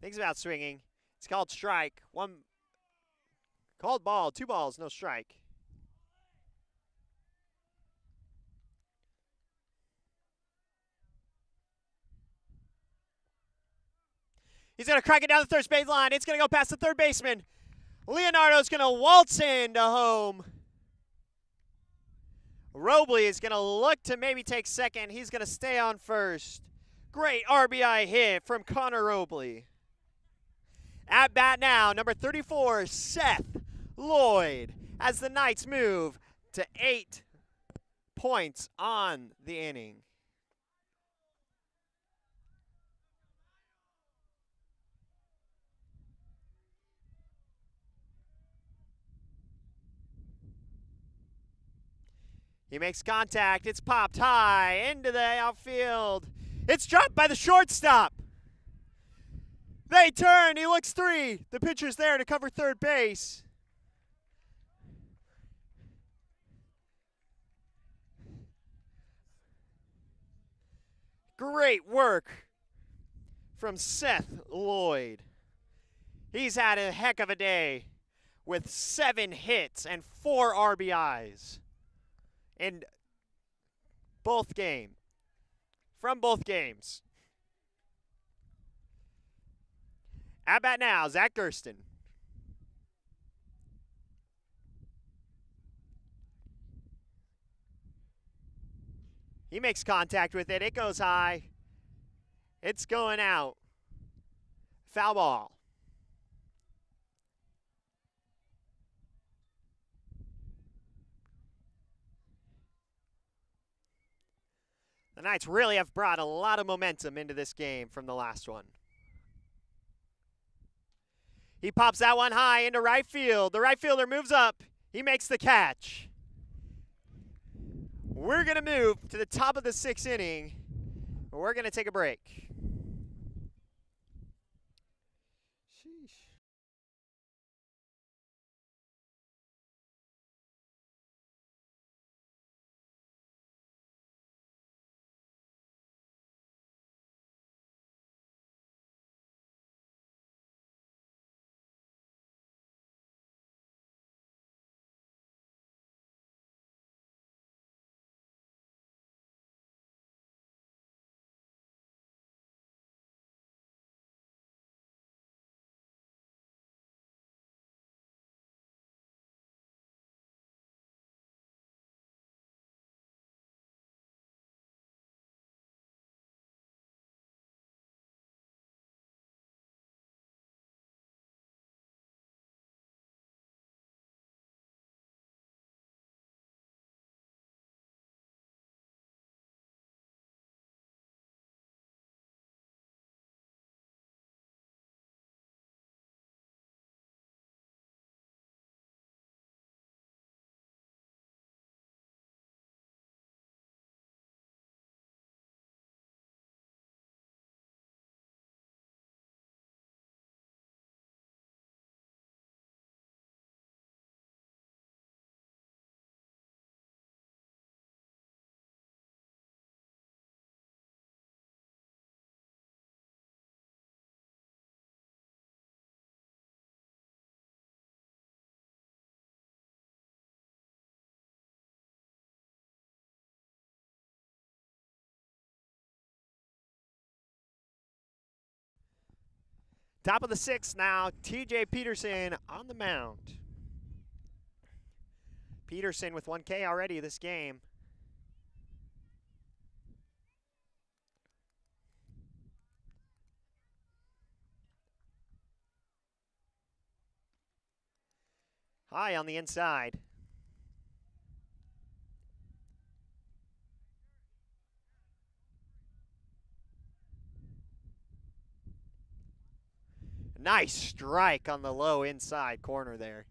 Speaker 1: Thinks about swinging. It's called strike. 1 called ball, 2 balls, no strike. He's going to crack it down the third base line. It's going to go past the third baseman. Leonardo's going to waltz into home. Robley is going to look to maybe take second. He's going to stay on first. Great RBI hit from Connor Robley. At bat now, number 34, Seth Lloyd, as the Knights move to 8 points on the inning. He makes contact. It's popped high into the outfield. It's dropped by the shortstop. They turn. He looks 3. The pitcher's there to cover third base. Great work from Seth Lloyd. He's had a heck of a day with 7 hits and 4 RBIs in both games. From both games. At bat now, Zach Gersten. He makes contact with it. It goes high. It's going out. Foul ball. The Knights really have brought a lot of momentum into this game from the last one. He pops that one high into right field. The right fielder moves up. He makes the catch. we're going to move to the top of the 6th inning. We're going to take a break. Sheesh. Top of the 6th now, TJ Peterson on the mound. Peterson with 1K already this game. High on the inside. Nice strike on the low inside corner there.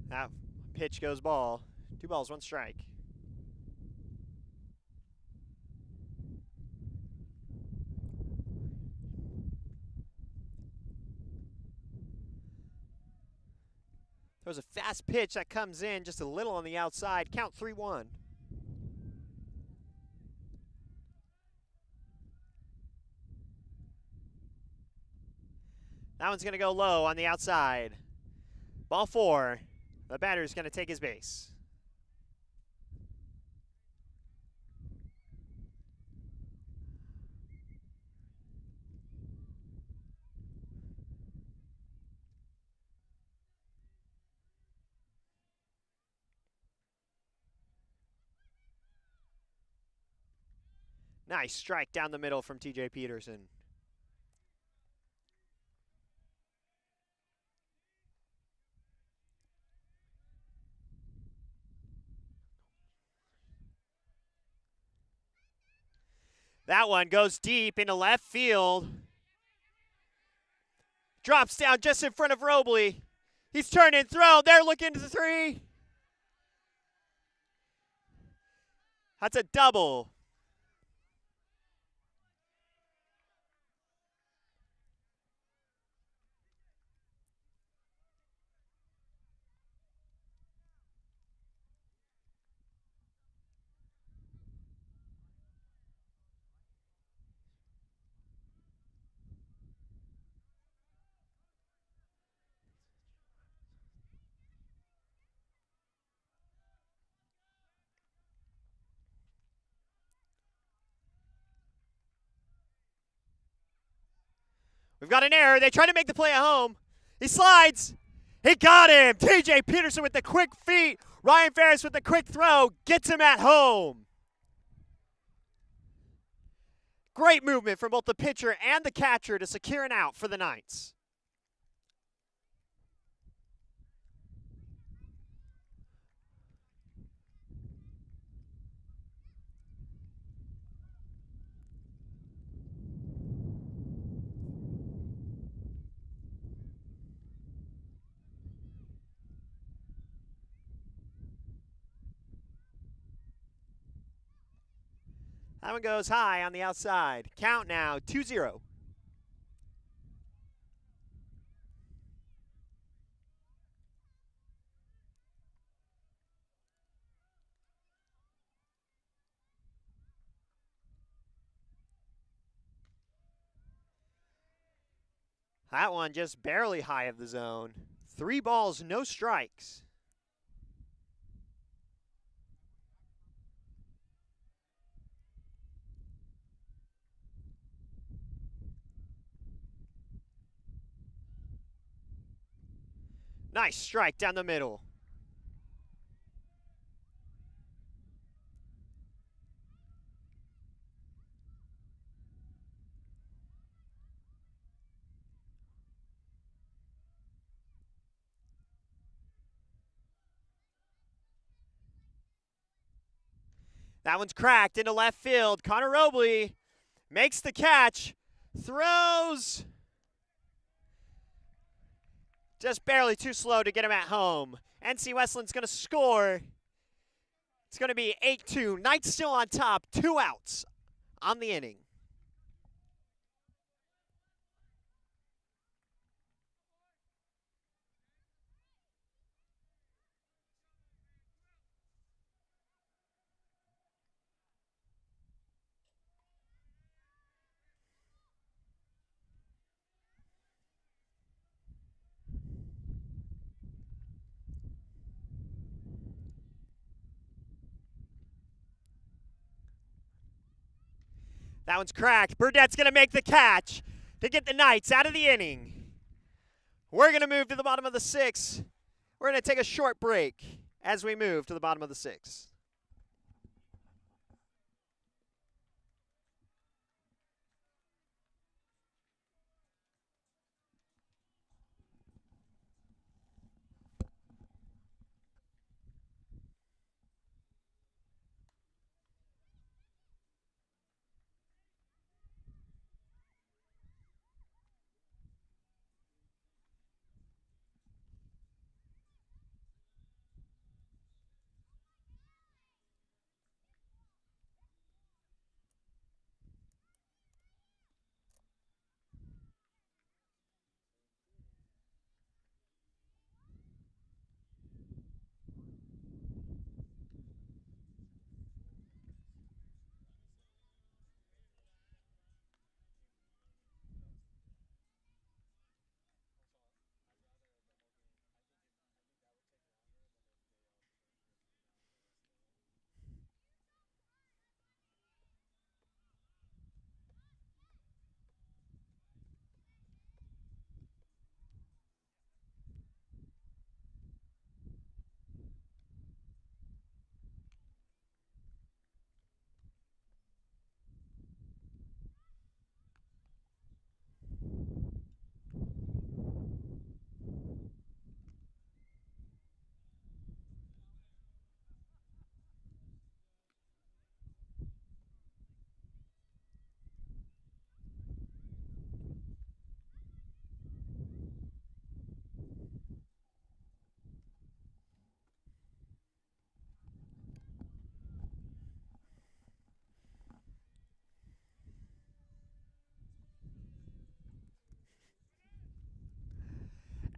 Speaker 1: That pitch goes ball. 2 balls, 1 strike. There's a fast pitch that comes in just a little on the outside. Count 3-1. That one's going to go low on the outside. Ball 4. The batter's going to take his base. Nice strike down the middle from TJ Peterson. That one goes deep into left field. Drops down just in front of Robley. He's turned and thrown. They're looking to the 3. That's a double. We've got an error. They try to make the play at home. He slides. He got him. TJ Peterson with the quick feet. Ryan Ferris with the quick throw. Gets him at home. Great movement from both the pitcher and the catcher to secure an out for the Knights. That one goes high on the outside. Count now, 2-0. That one just barely high of the zone. 3 balls, no strikes. Nice strike down the middle. That one's cracked into left field. Connor Robley makes the catch, throws. Just barely too slow to get him at home. NC Wesleyan's going to score. It's going to be 8-2. Knights still on top. 2 outs on the inning. That one's cracked. Burdett's going to make the catch to get the Knights out of the inning. We're going to move to the bottom of the 6th. We're going to take a short break as we move to the bottom of the 6th.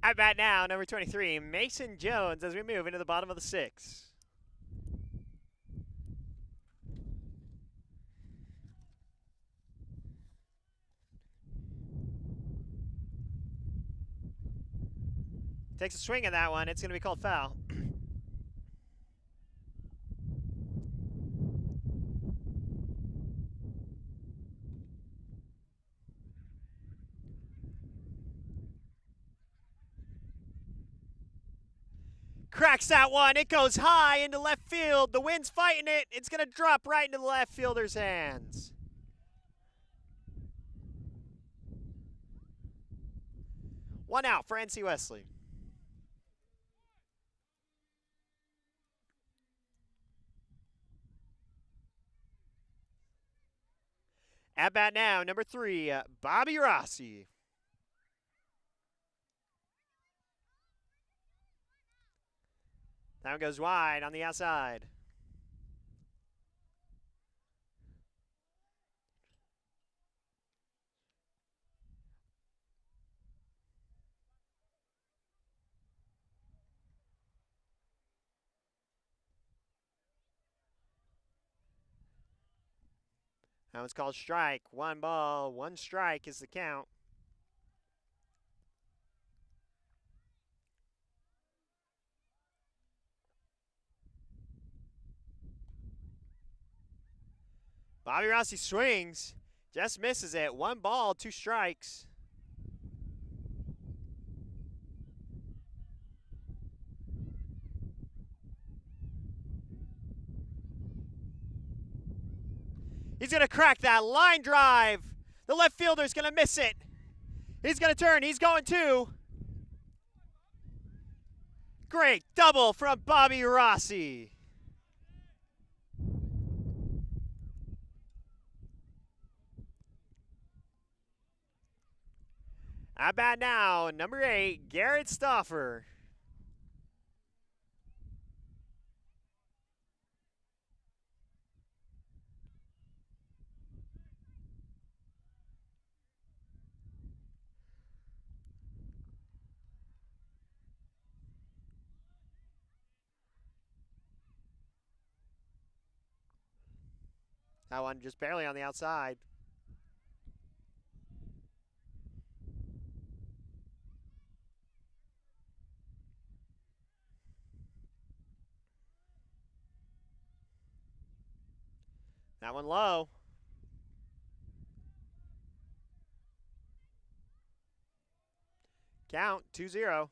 Speaker 1: At bat now, number 23, Mason Jones, as we move into the bottom of the 6th. Takes a swing at that one. It's going to be called foul. Cracks that one. It goes high into left field. The wind's fighting it. It's going to drop right into the left fielder's hands. One out for NC Wesley. At bat now, number 3, Bobby Rossi. That one goes wide on the outside. That one's called strike. 1 ball, 1 strike is the count. Bobby Rossi swings, just misses it. 1 ball, 2 strikes. He's going to crack that line drive. The left fielder's going to miss it. He's going to turn. He's going to. Great double from Bobby Rossi. At bat now, number 8, Garrett Stauffer. That one just barely on the outside. That one low. Count 2-0.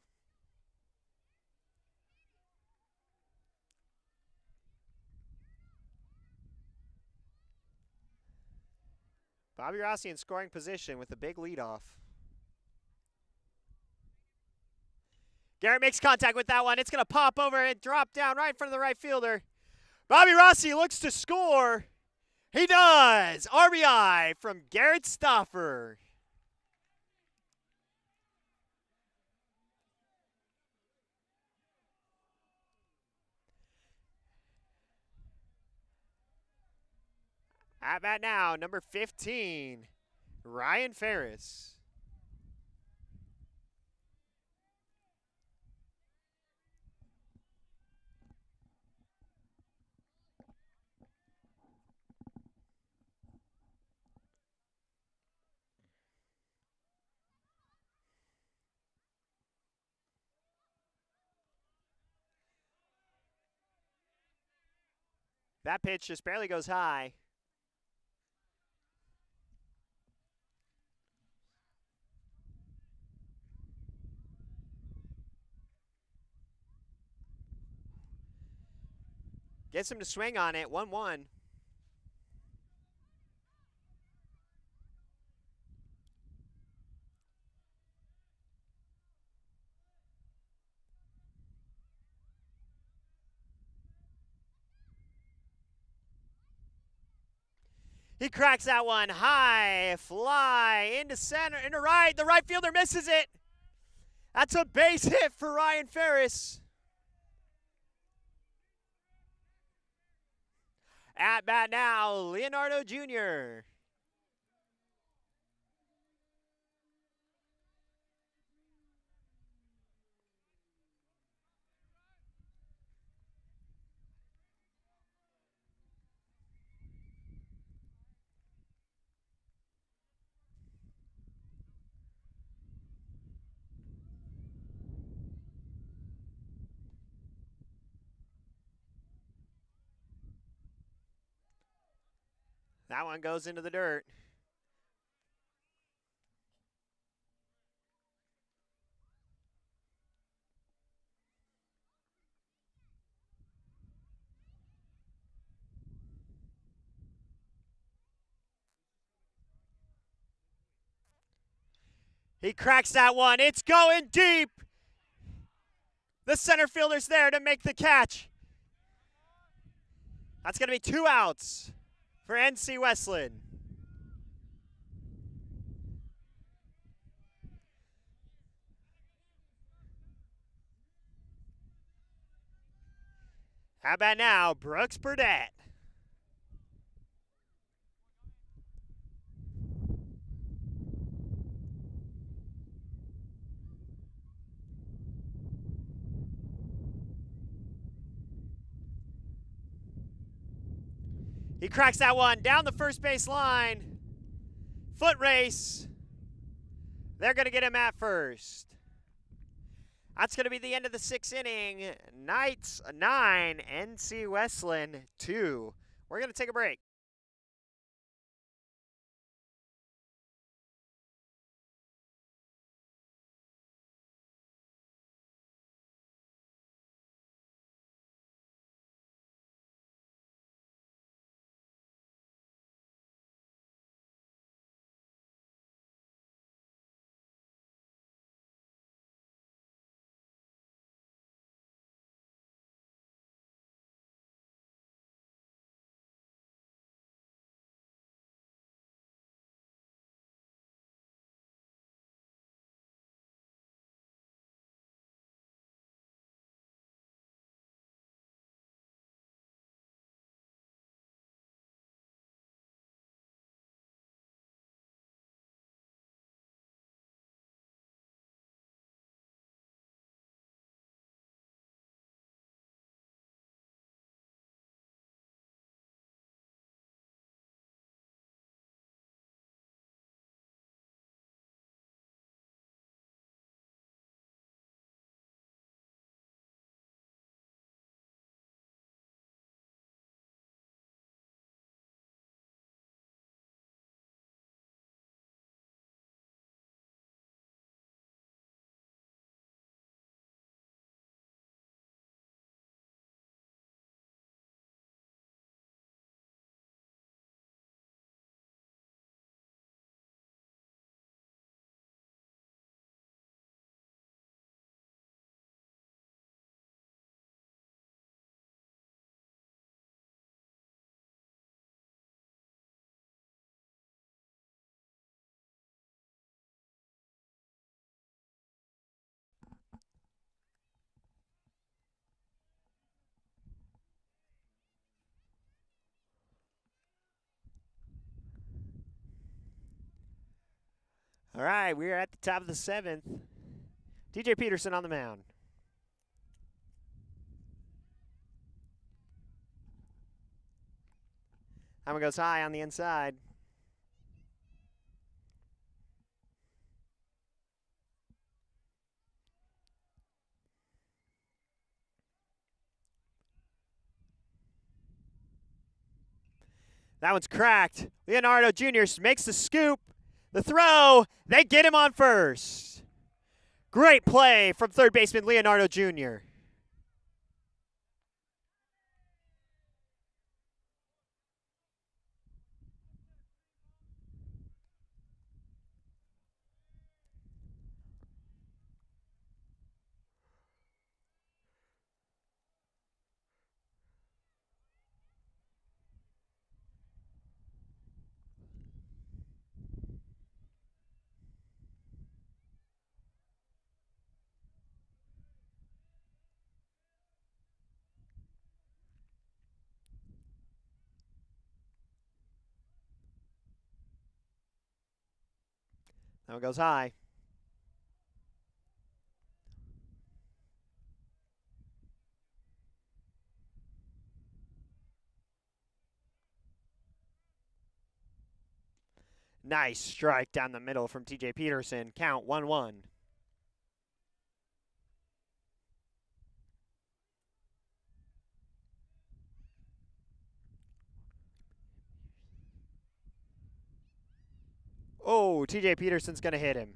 Speaker 1: Bobby Rossi in scoring position with a big leadoff. Garrett makes contact with that one. It's going to pop over and drop down right in front of the right fielder. Bobby Rossi looks to score. He does. RBI from Garrett Stauffer. At bat now, number 15, Ryan Ferris. That pitch just barely goes high. Gets him to swing on it, 1-1. He cracks that one high, fly into center, into right. The right fielder misses it. That's a base hit for Ryan Ferris. At bat now, Leonardo Jr. That one goes into the dirt. He cracks that one. It's going deep. The center fielder's there to make the catch. That's going to be 2 outs for NC Wesleyan. How about now, Brooks Burdett? He cracks that one down the first base line. Foot race. They're going to get him at first. That's going to be the end of the 6th inning. Knights 9, NC Wesleyan 2. We're going to take a break. All right, we're at the top of the 7th. TJ Peterson on the mound. That one goes high on the inside. That one's cracked. Leonardo Jr. makes the scoop. The throw. They get him on first. Great play from third baseman Leonardo Jr. That one goes high. Nice strike down the middle from TJ Peterson. Count 1-1. Oh, TJ Peterson's going to hit him.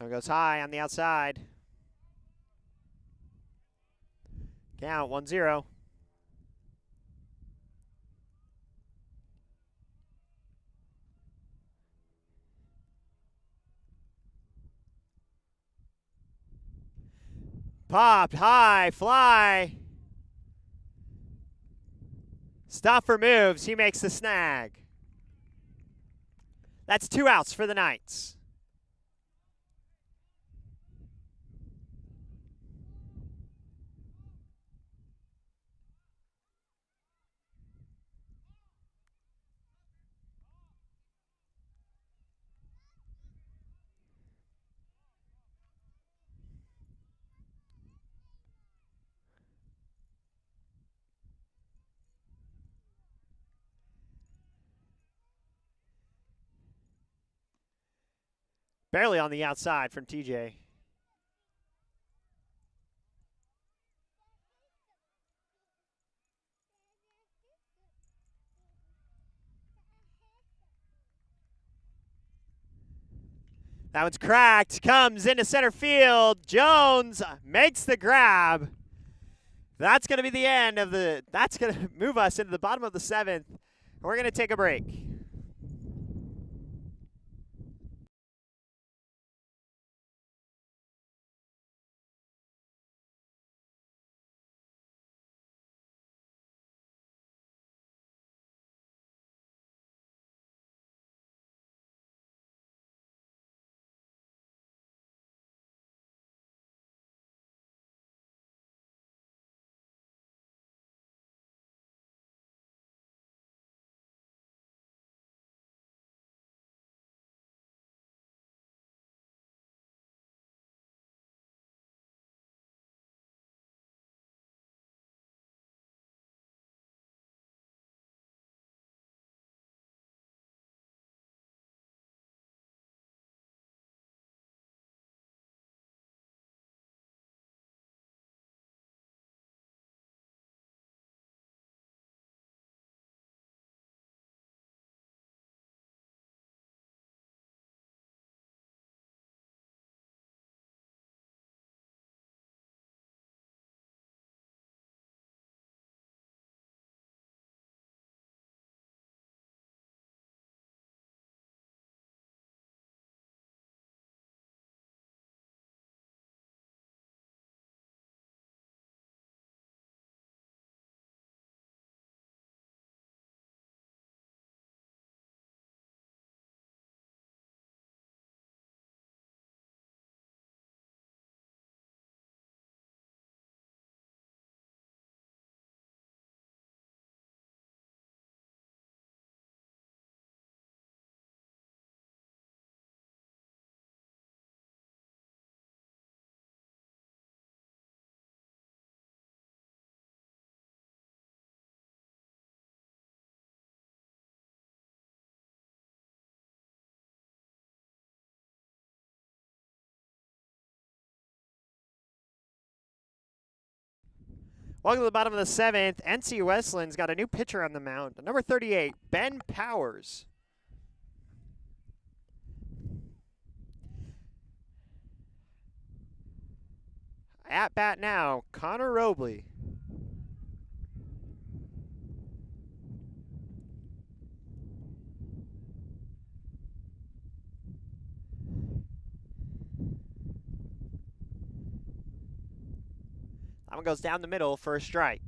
Speaker 1: That one goes high on the outside. Count 1-0. Popped, high, fly. Stoffer moves, he makes the snag. That's 2 outs for the Knights. Barely on the outside from TJ. That one's cracked, comes into center field. Jones makes the grab. That's going to be the end of that's going to move us into the bottom of the 7th. We're going to take a break. Welcome to the bottom of the 7th. NC Wesleyan's got a new pitcher on the mound. Number 38, Ben Powers. At bat now, Connor Robley. That one goes down the middle for a strike.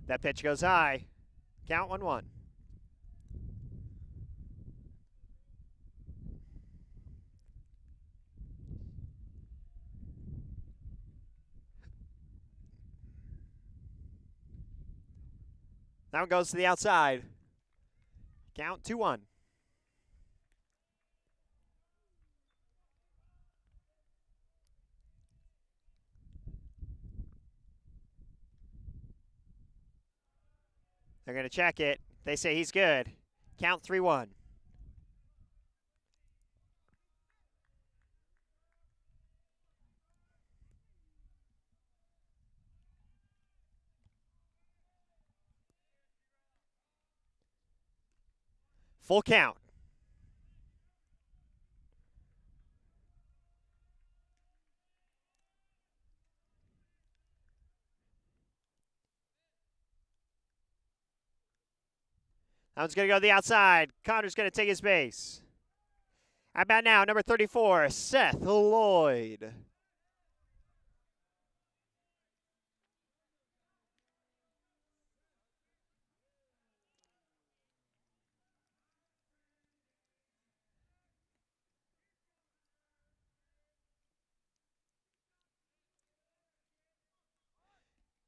Speaker 1: That pitch goes high. Count 1-1. That one goes to the outside. Count 2-1. They're going to check it. They say he's good. Count 3-1. Full count. That one's going to go to the outside. Connor's going to take his base. At bat now, number 34, Seth Lloyd.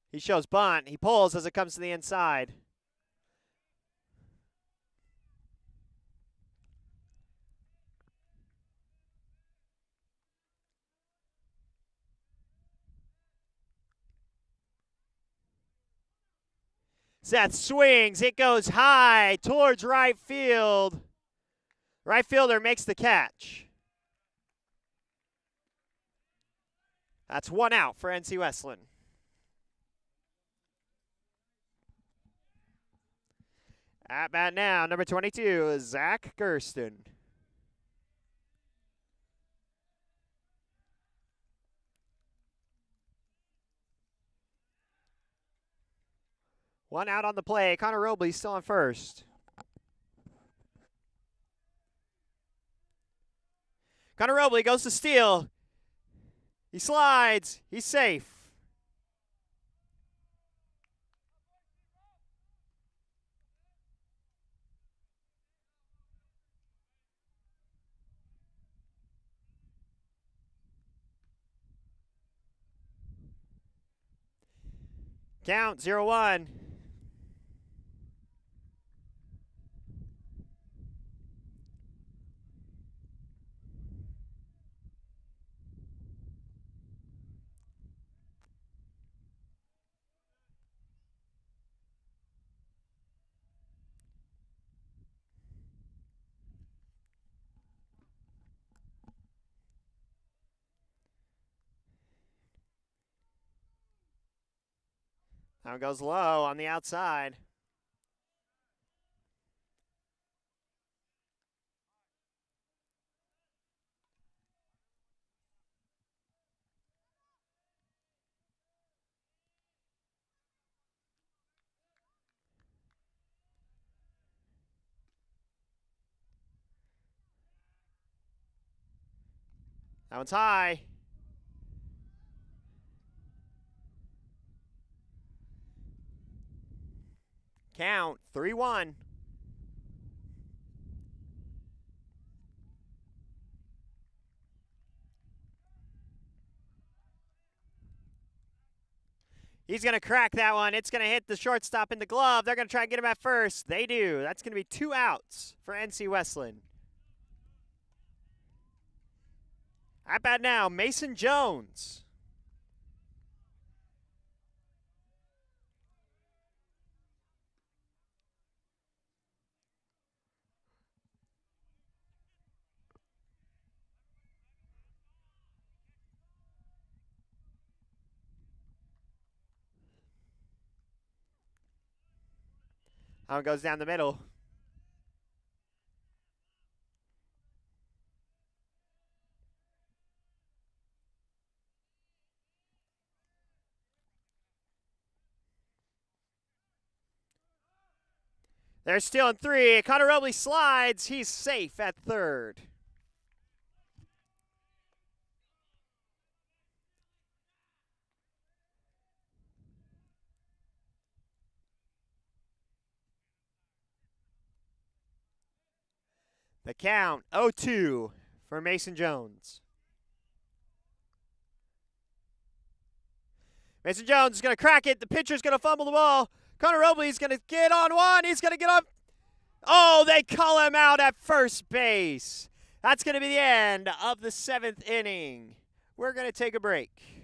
Speaker 1: He shows bunt. He pulls as it comes to the inside. Seth swings. It goes high towards right field. Right fielder makes the catch. That's one out for NC Wesleyan. At bat now, number 22, Zach Gersten. One out on the play. Connor Robley still on first. Connor Robley goes to steal. He slides. He's safe. Count 0-1. Now it goes low on the outside. That one's high. Count 3-1. He's going to crack that one. It's going to hit the shortstop in the glove. They're going to try and get him at first. They do. That's going to be 2 outs for NC Wesleyan. At bat now, Mason Jones. That one goes down the middle. They're still in 3. Connor Robley slides. He's safe at third. The count 0-2 for Mason Jones. Mason Jones is going to crack it. The pitcher's going to fumble the ball. Connor Robley is going to get on one. He's going to get up. Oh, they call him out at first base. That's going to be the end of the 7th inning. We're going to take a break.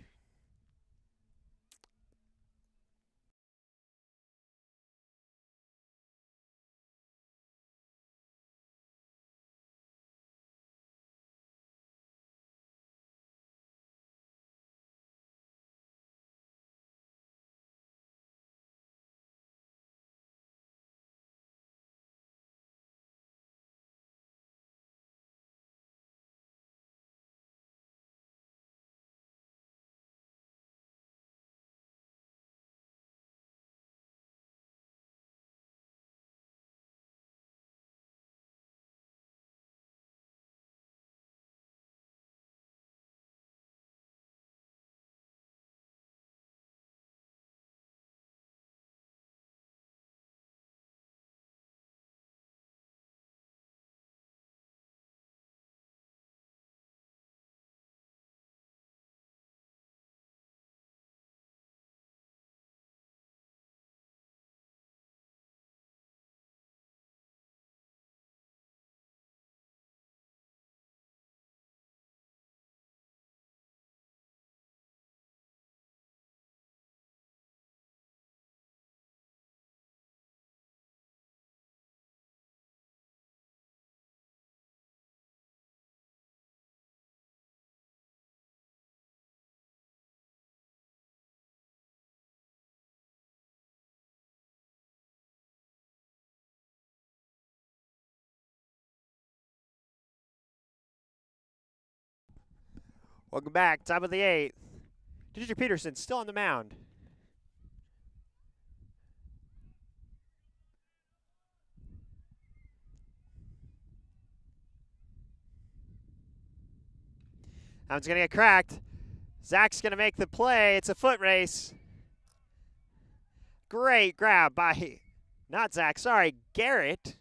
Speaker 1: Welcome back. Top of the 8th. DJ Peterson still on the mound. That one's going to get cracked. Zach's going to make the play. It's a foot race. Great grab by, not Zach, sorry, Garrett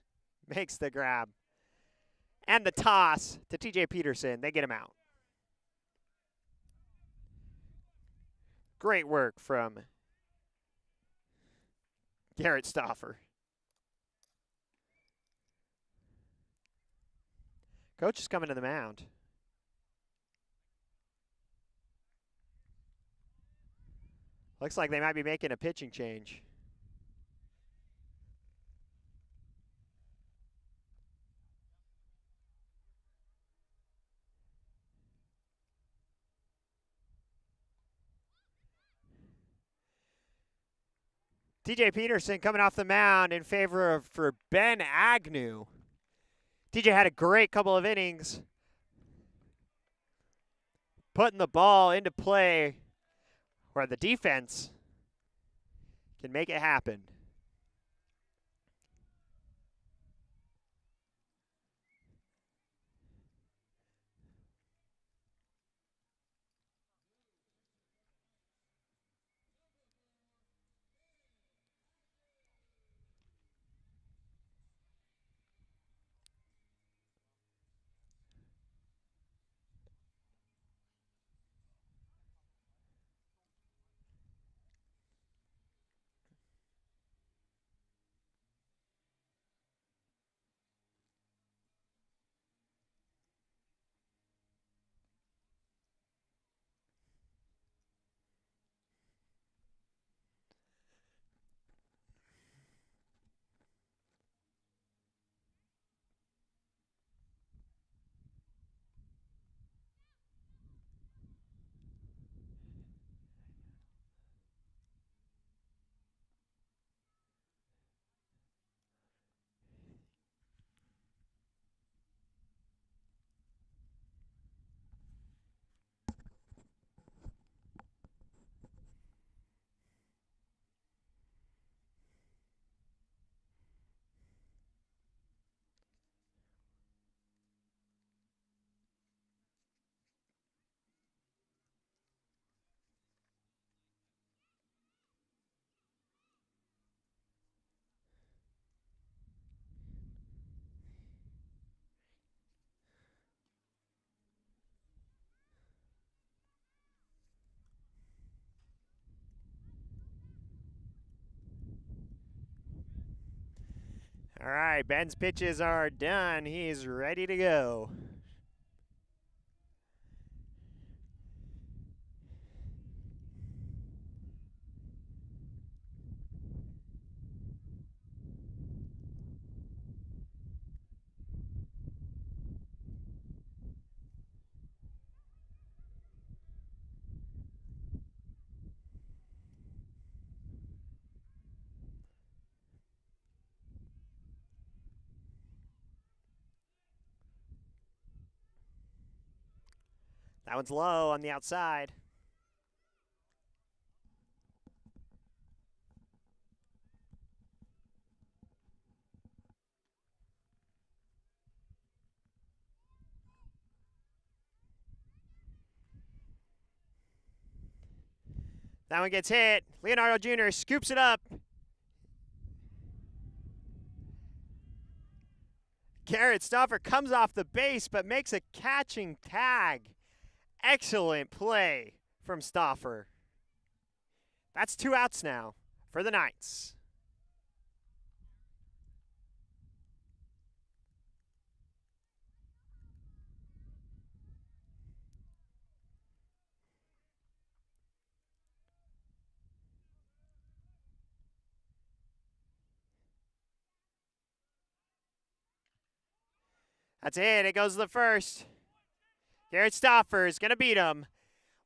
Speaker 1: makes the grab. And the toss to TJ Peterson. They get him out. Great work from Garrett Stauffer. Coach is coming to the mound. Looks like they might be making a pitching change. TJ Peterson coming off the mound in favor of for Ben Agnew. TJ had a great couple of innings, putting the ball into play where the defense can make it happen. All right, Ben's pitches are done. He's ready to go. That one's low on the outside. That one gets hit. Leonardo Jr. scoops it up. Garrett Stauffer comes off the base but makes a catching tag. Excellent play from Stauffer. That's 2 outs now for the Knights. That's it. It goes to the first. Garrett Stauffer is going to beat him.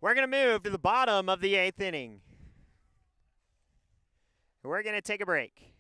Speaker 1: We're going to move to the bottom of the 8th inning. We're going to take a break.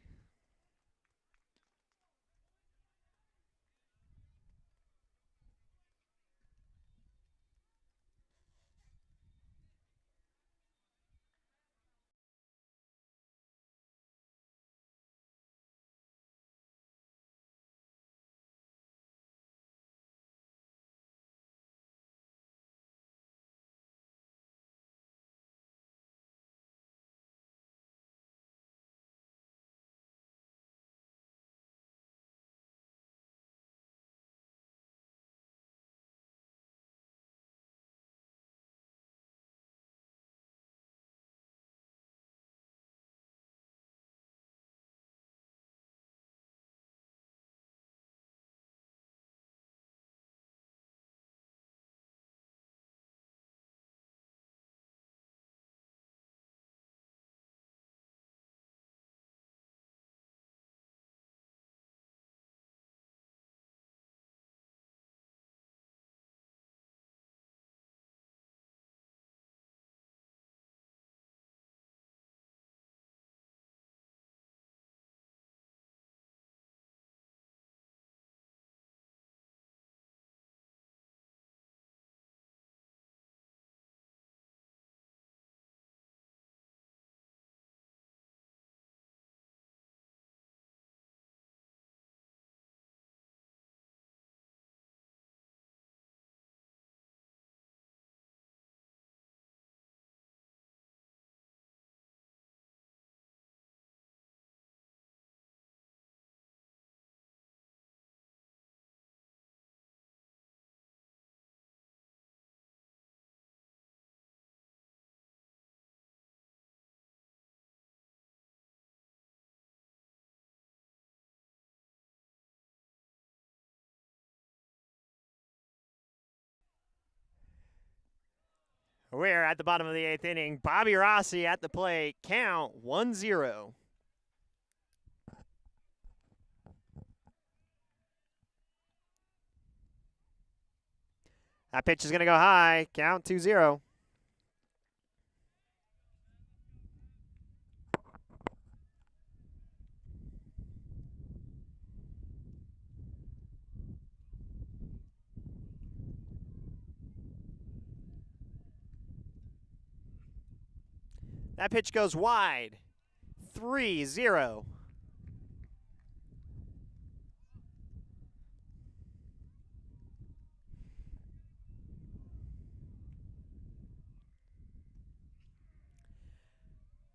Speaker 1: We're at the bottom of the 8th inning. Bobby Rossi at the plate. Count 1-0. That pitch is going to go high. Count 2-0. That pitch goes wide. 3-0.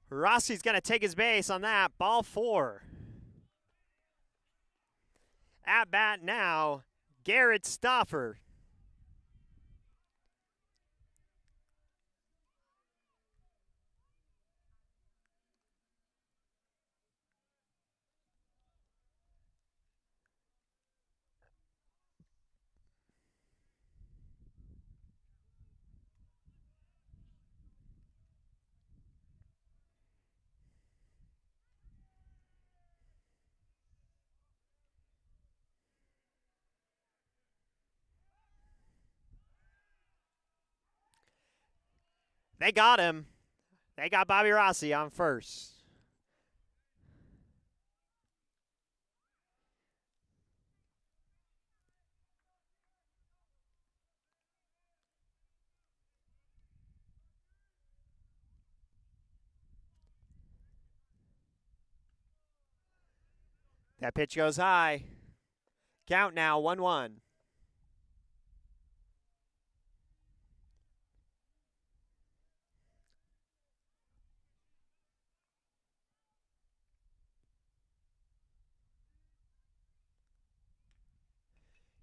Speaker 1: Rossi's going to take his base on that. Ball 4. At bat now, Garrett Stoffer. They got him. They got Bobby Rossi on first. That pitch goes high. Count now 1-1.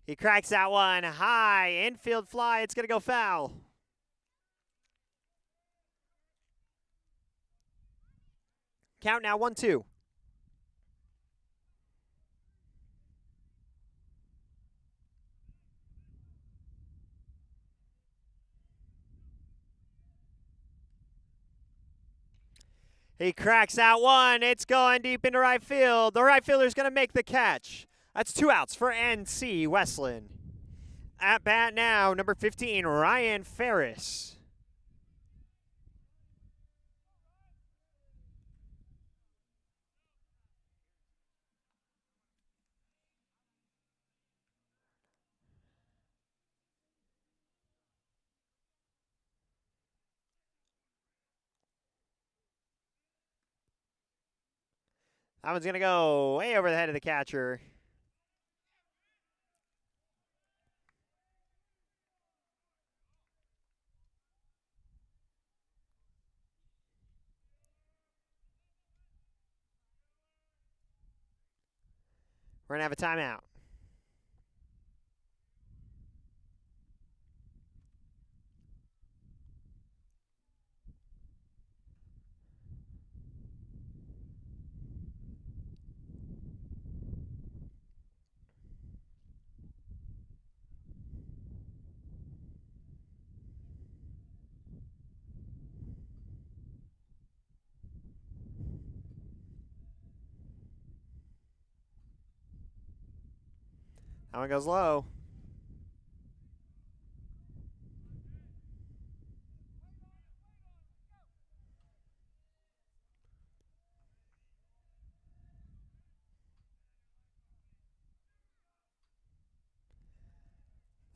Speaker 1: He cracks that one high. Infield fly. It's going to go foul. Count now 1-2. He cracks that one. It's going deep into right field. The right fielder's going to make the catch. That's 2 outs for NC Wesleyan. At bat now, number 15, Ryan Ferris. That one's going to go way over the head of the catcher. We're going to have a timeout. That one goes low.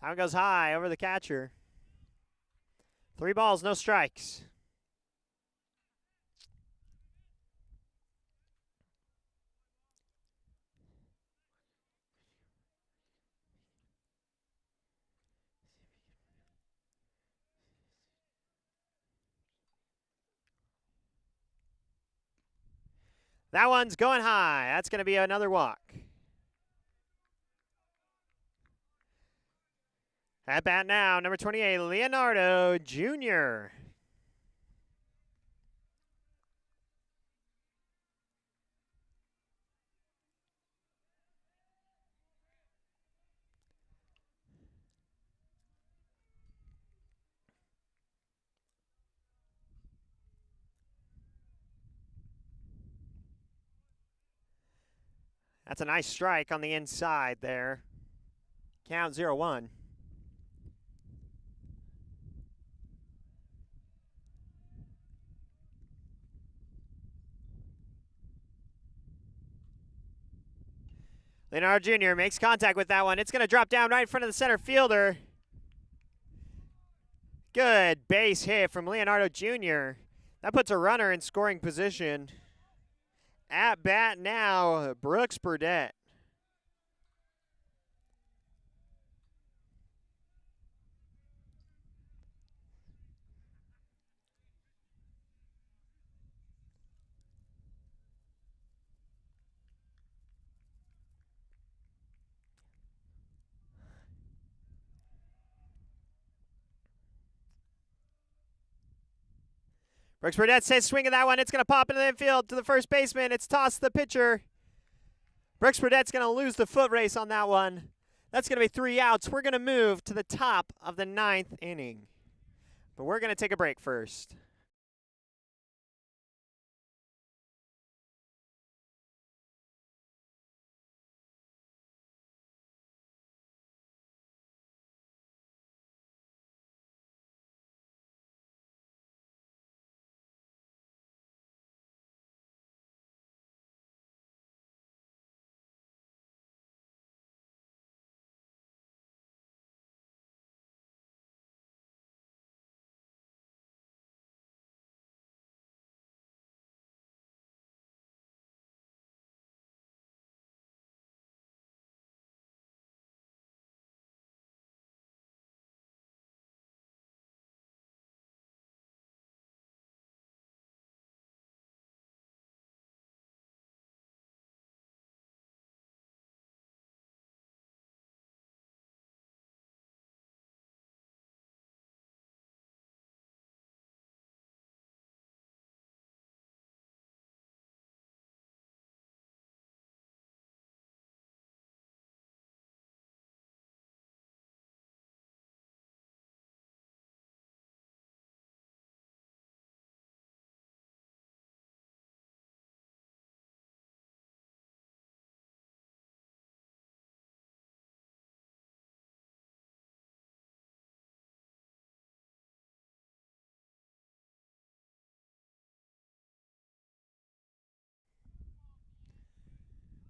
Speaker 1: That one goes high over the catcher. 3 balls, no strikes. That one's going high. That's going to be another walk. At bat now, number 28, Leonardo Jr. That's a nice strike on the inside there. Count 0-1. Leonardo Jr. makes contact with that one. It's going to drop down right in front of the center fielder. Good base hit from Leonardo Jr. That puts a runner in scoring position. At bat now, Brooks Burdett. Brooks Burdett says swing of that one. It's going to pop into the infield to the first baseman. It's tossed to the pitcher. Brooks Burdett's going to lose the foot race on that one. That's going to be 3 outs. We're going to move to the top of the 9th inning. But we're going to take a break first.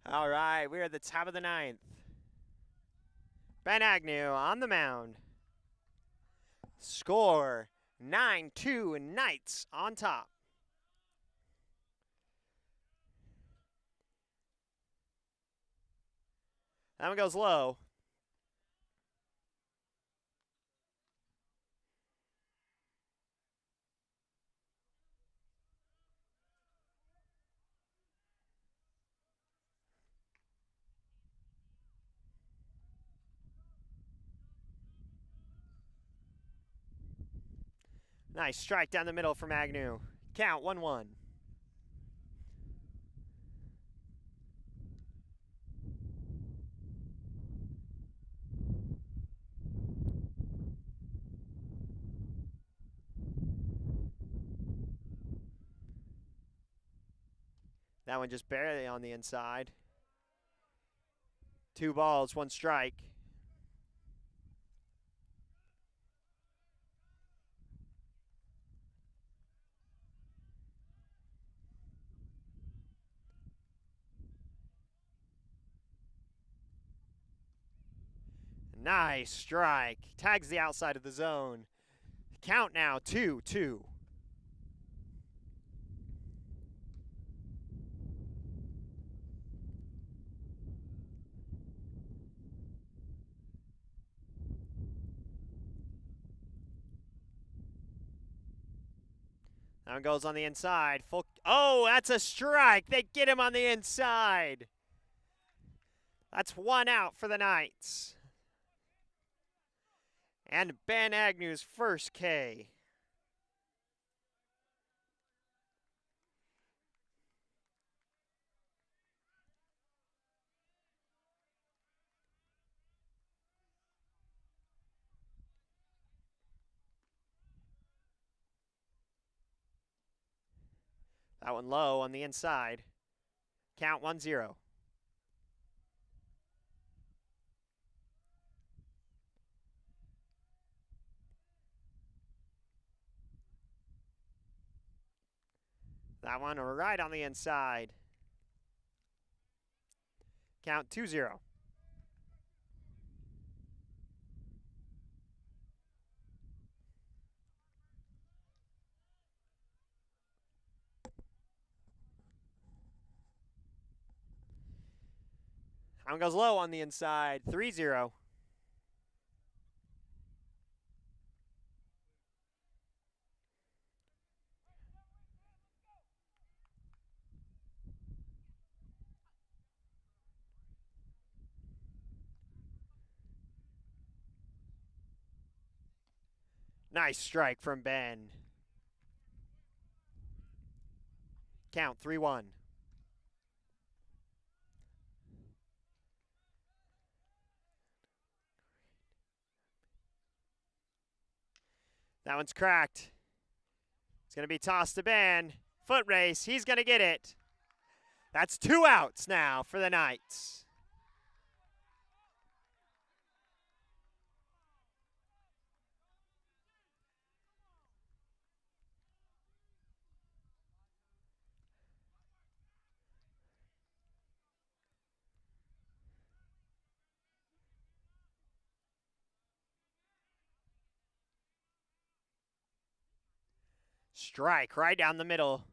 Speaker 1: All right, we're at the top of the 9th. Ben Agnew on the mound. Score 9-2 Knights on top. That one goes low. Nice strike down the middle from Agnew. Count 1-1. That one just barely on the inside. 2 balls, 1 strike. Nice strike. Tags the outside of the zone. Count now 2-2. That one goes on the inside. Full. Oh, that's a strike. They get him on the inside. That's 1 out for the Knights. And Ben Agnew's first K. That one low on the inside. Count 1-0. That one right on the inside. Count 2-0. That one goes low on the inside. 3-0. Nice strike from Ben. Count 3-1. That one's cracked. It's going to be tossed to Ben. Foot race. He's going to get it. That's 2 outs now for the Knights. Strike right down the middle.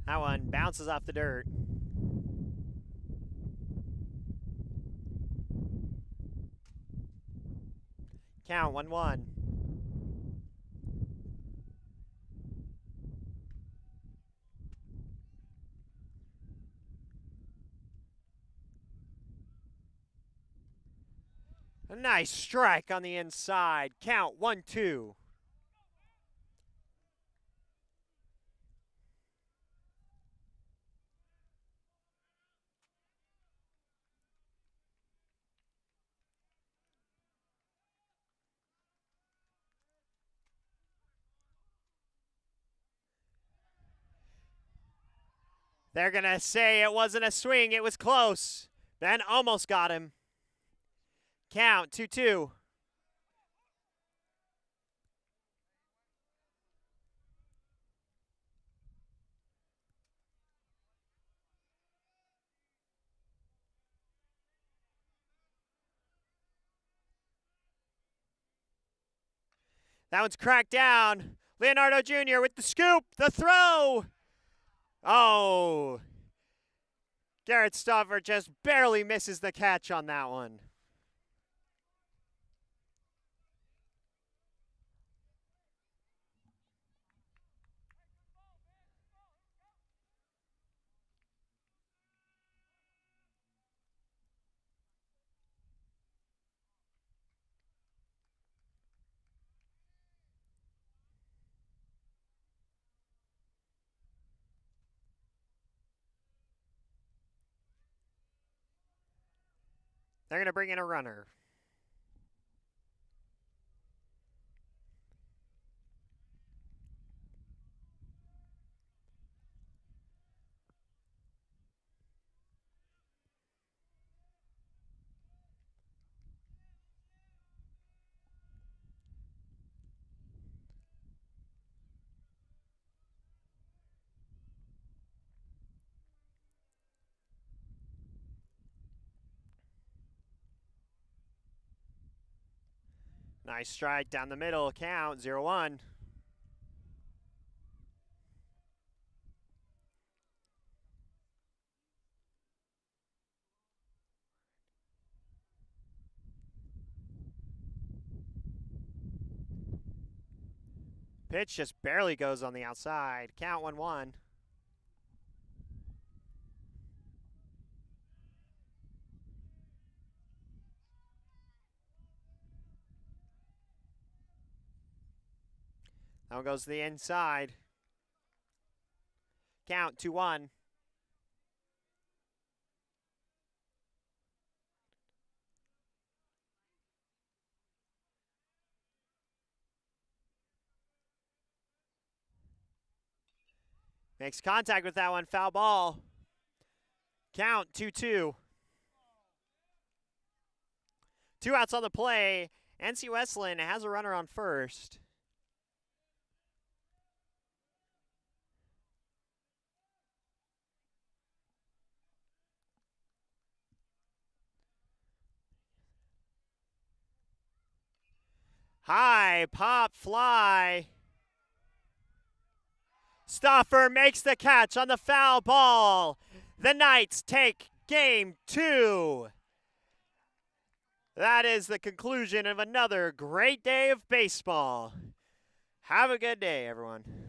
Speaker 1: That one bounces off the dirt. Count 1-1. A nice strike on the inside. Count 1-2. They're going to say it wasn't a swing. It was close. Ben almost got him. Count 2-2. That one's cracked down. Leonardo Jr. with the scoop, the throw. Oh. Garrett Stoffer just barely misses the catch on that one. They're going to bring in a runner. Nice strike down the middle. Count 0-1. Pitch just barely goes on the outside. Count 1-1. That one goes to the inside. Count 2-1. Makes contact with that one. Foul ball. Count 2-2. 2 outs on the play. NC Wesleyan has a runner on first. High pop fly. Stoffer makes the catch on the foul ball. The Knights take game 2. That is the conclusion of another great day of baseball. Have a good day, everyone.